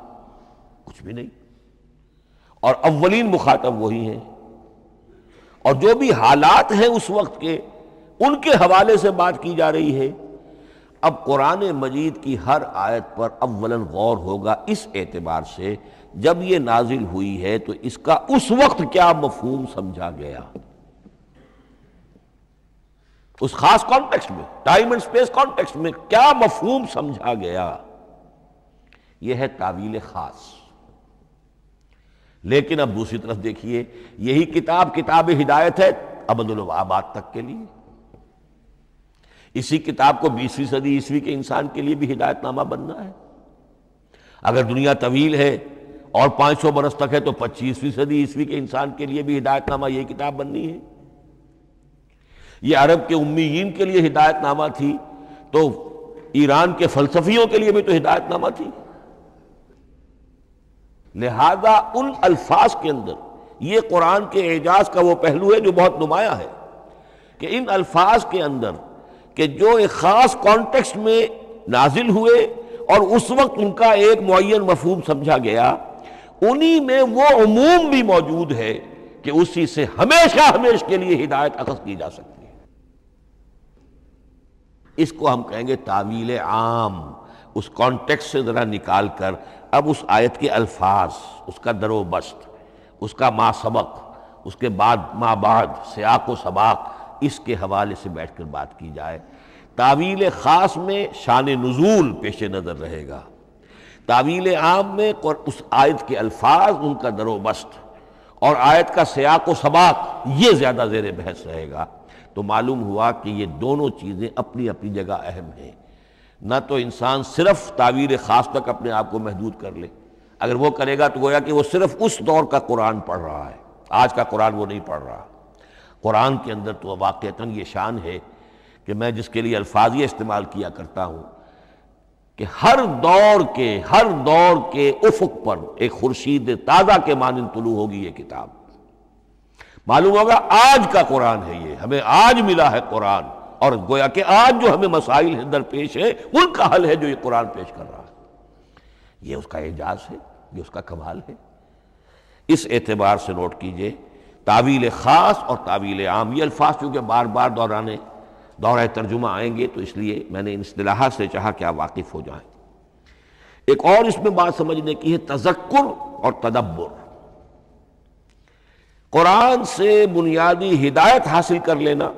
کچھ بھی نہیں، اور اولین مخاطب وہی ہیں، اور جو بھی حالات ہیں اس وقت کے ان کے حوالے سے بات کی جا رہی ہے۔ اب قرآن مجید کی ہر آیت پر اولاً غور ہوگا اس اعتبار سے، جب یہ نازل ہوئی ہے تو اس کا اس وقت کیا مفہوم سمجھا گیا، اس خاص کانٹیکسٹ میں، ٹائم اینڈ سپیس کانٹیکسٹ میں کیا مفہوم سمجھا گیا، یہ ہے تعویل خاص۔ لیکن اب دوسری طرف دیکھیے، یہی کتاب ہدایت ہے ابد الآباد تک کے لیے، اسی کتاب کو 20ویں صدی عیسوی کے انسان کے لیے بھی ہدایت نامہ بننا ہے۔ اگر دنیا طویل ہے اور 500 برس تک ہے تو 25ویں صدی عیسوی کے انسان کے لیے بھی ہدایت نامہ یہی کتاب بننی ہے۔ یہ عرب کے امیین کے لیے ہدایت نامہ تھی تو ایران کے فلسفیوں کے لیے بھی تو ہدایت نامہ تھی۔ لہذا ان الفاظ کے اندر یہ قرآن کے اعجاز کا وہ پہلو ہے جو بہت نمایاں ہے، کہ ان الفاظ کے اندر کہ جو ایک خاص کانٹیکسٹ میں نازل ہوئے اور اس وقت ان کا ایک معین مفہوم سمجھا گیا، انہی میں وہ عموم بھی موجود ہے کہ اسی سے ہمیشہ کے لیے ہدایت اخذ کی جا سکتی ہے۔ اس کو ہم کہیں گے تعویل عام، اس کانٹیکس سے ذرا نکال کر اب اس آیت کے الفاظ، اس کا در و بست، اس کا ما سبق، اس کے بعد ما بعد، سیاق و سباق، اس کے حوالے سے بیٹھ کر بات کی جائے۔ تاویل خاص میں شان نزول پیش نظر رہے گا، تاویل عام میں اس آیت کے الفاظ، ان کا در و بست اور آیت کا سیاق و سباق، یہ زیادہ زیر بحث رہے گا۔ تو معلوم ہوا کہ یہ دونوں چیزیں اپنی اپنی جگہ اہم ہیں۔ نہ تو انسان صرف تعبیر خاص تک اپنے آپ کو محدود کر لے، اگر وہ کرے گا تو گویا کہ وہ صرف اس دور کا قرآن پڑھ رہا ہے، آج کا قرآن وہ نہیں پڑھ رہا۔ قرآن کے اندر تو واقعتاً یہ شان ہے کہ میں جس کے لیے الفاظ یہ استعمال کیا کرتا ہوں کہ ہر دور کے افق پر ایک خورشید تازہ کے مانند طلوع ہوگی یہ کتاب۔ معلوم ہوگا آج کا قرآن ہے، یہ ہمیں آج ملا ہے قرآن، اور گویا کہ آج جو ہمیں مسائل درپیش ہے ان کا حل ہے جو یہ قرآن پیش کر رہا ہے۔ یہ اس کا اعجاز ہے، یہ اس کا کمال ہے۔ اس اعتبار سے نوٹ کیجئے تعویل خاص اور تعویل عام، یہ الفاظ چونکہ بار بار دورہ ترجمہ آئیں گے تو اس لیے میں نے ان اصطلاحات سے چاہا کہ آپ واقف ہو جائیں۔ ایک اور اس میں بات سمجھنے کی ہے تذکر اور تدبر۔ قرآن سے بنیادی ہدایت حاصل کر لینا،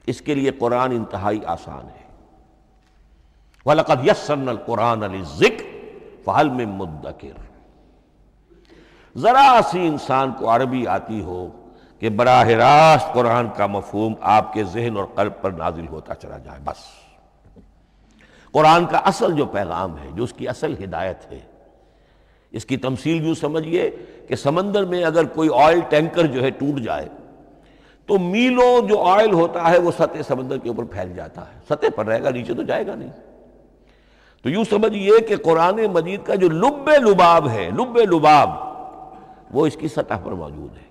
اس کے لیے قرآن انتہائی آسان ہے۔ وَلَقَدْ يَسَّرْنَا الْقُرْآنَ لِلذِّكْرِ فَهَلْ مِن مُدَّكِرٍ۔ ذرا سی انسان کو عربی آتی ہو کہ براہ راست قرآن کا مفہوم آپ کے ذہن اور قلب پر نازل ہوتا چلا جائے، بس قرآن کا اصل جو پیغام ہے، جو اس کی اصل ہدایت ہے، اس کی تمثیل یوں سمجھیے کہ سمندر میں اگر کوئی آئل ٹینکر جو ہے ٹوٹ جائے تو میلوں جو آئل ہوتا ہے وہ سطح سمندر کے اوپر پھیل جاتا ہے، سطح پر رہے گا، نیچے تو جائے گا نہیں۔ تو یوں سمجھیے کہ قرآن مجید کا جو لب لباب ہے، لب لباب، وہ اس کی سطح پر موجود ہے،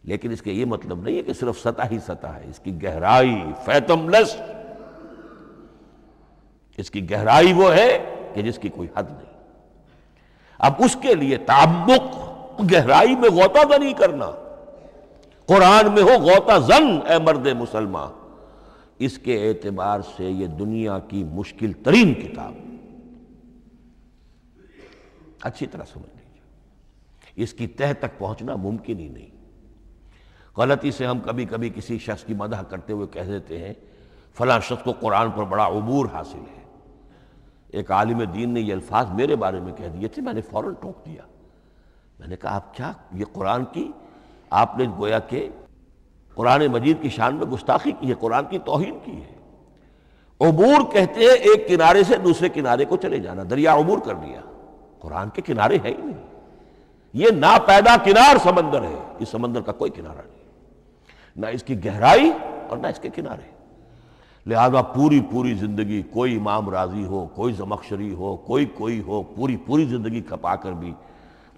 لیکن اس کے یہ مطلب نہیں ہے کہ صرف سطح ہی سطح ہے، اس کی گہرائی فیتم لس، اس کی گہرائی وہ ہے کہ جس کی کوئی حد نہیں۔ اب اس کے لیے تعمق، گہرائی میں غوطہ زنی کرنا، قرآن میں ہو غوطہ زن اے مرد مسلمان، اس کے اعتبار سے یہ دنیا کی مشکل ترین کتاب، اچھی طرح سمجھ لیجیے، اس کی تہ تک پہنچنا ممکن ہی نہیں۔ غلطی سے ہم کبھی کبھی کسی شخص کی مدح کرتے ہوئے کہہ دیتے ہیں فلاں شخص کو قرآن پر بڑا عبور حاصل ہے۔ ایک عالم دین نے یہ الفاظ میرے بارے میں کہہ دیے تھے، میں نے فوراً ٹوک دیا۔ میں نے کہا آپ کیا، یہ قرآن کی آپ نے گویا کہ قرآن مجید کی شان میں گستاخی کی ہے، قرآن کی توہین کی ہے۔ عبور کہتے ہیں ایک کنارے سے دوسرے کنارے کو چلے جانا، دریا عبور کر لیا، قرآن کے کنارے ہے ہی نہیں، یہ ناپیدا کنار سمندر ہے، اس سمندر کا کوئی کنارہ نہیں، نہ اس کی گہرائی اور نہ اس کے کنارے۔ لہذا پوری زندگی کوئی امام راضی ہو، کوئی زمخشری ہو، کوئی ہو، پوری زندگی کھپا کر بھی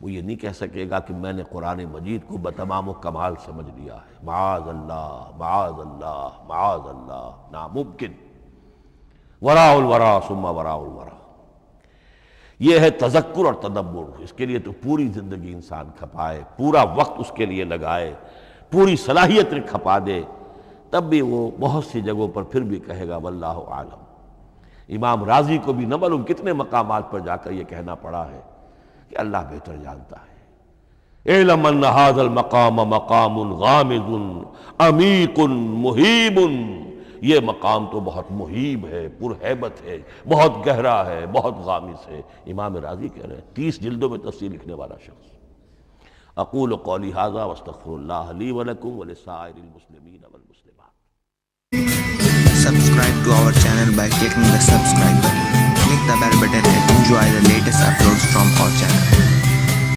وہ یہ نہیں کہہ سکے گا کہ میں نے قرآن مجید کو بتمام و کمال سمجھ لیا ہے۔ معاذ اللہ، معاذ اللہ، معاذ اللہ، ناممکن۔ وراء الورا ثم وراء الورا، یہ ہے تذکر اور تدبر۔ اس کے لیے تو پوری زندگی انسان کھپائے، پورا وقت اس کے لیے لگائے، پوری صلاحیت کھپا دے، تب بھی وہ بہت سی جگہوں پر پھر بھی کہے گا واللہ عالم۔ امام رازی کو بھی نہ معلوم کتنے مقامات پر جا کر یہ کہنا پڑا ہے کہ اللہ بہتر جانتا ہے۔ اعلم ان ھذا المقام مقام غامض عمیق محیب، یہ مقام تو بہت محیب ہے، پرہیبت ہے، بہت گہرا ہے، بہت غامض ہے۔ امام رازی کہہ رہے ہیں، 30 جلدوں میں تفسیر لکھنے والا شخص۔ اقول قولی ھذا واستغفر اللہ لی ولکم ولسائر المسلمین والمسلمات۔ Subscribe to our channel by clicking the subscribe button.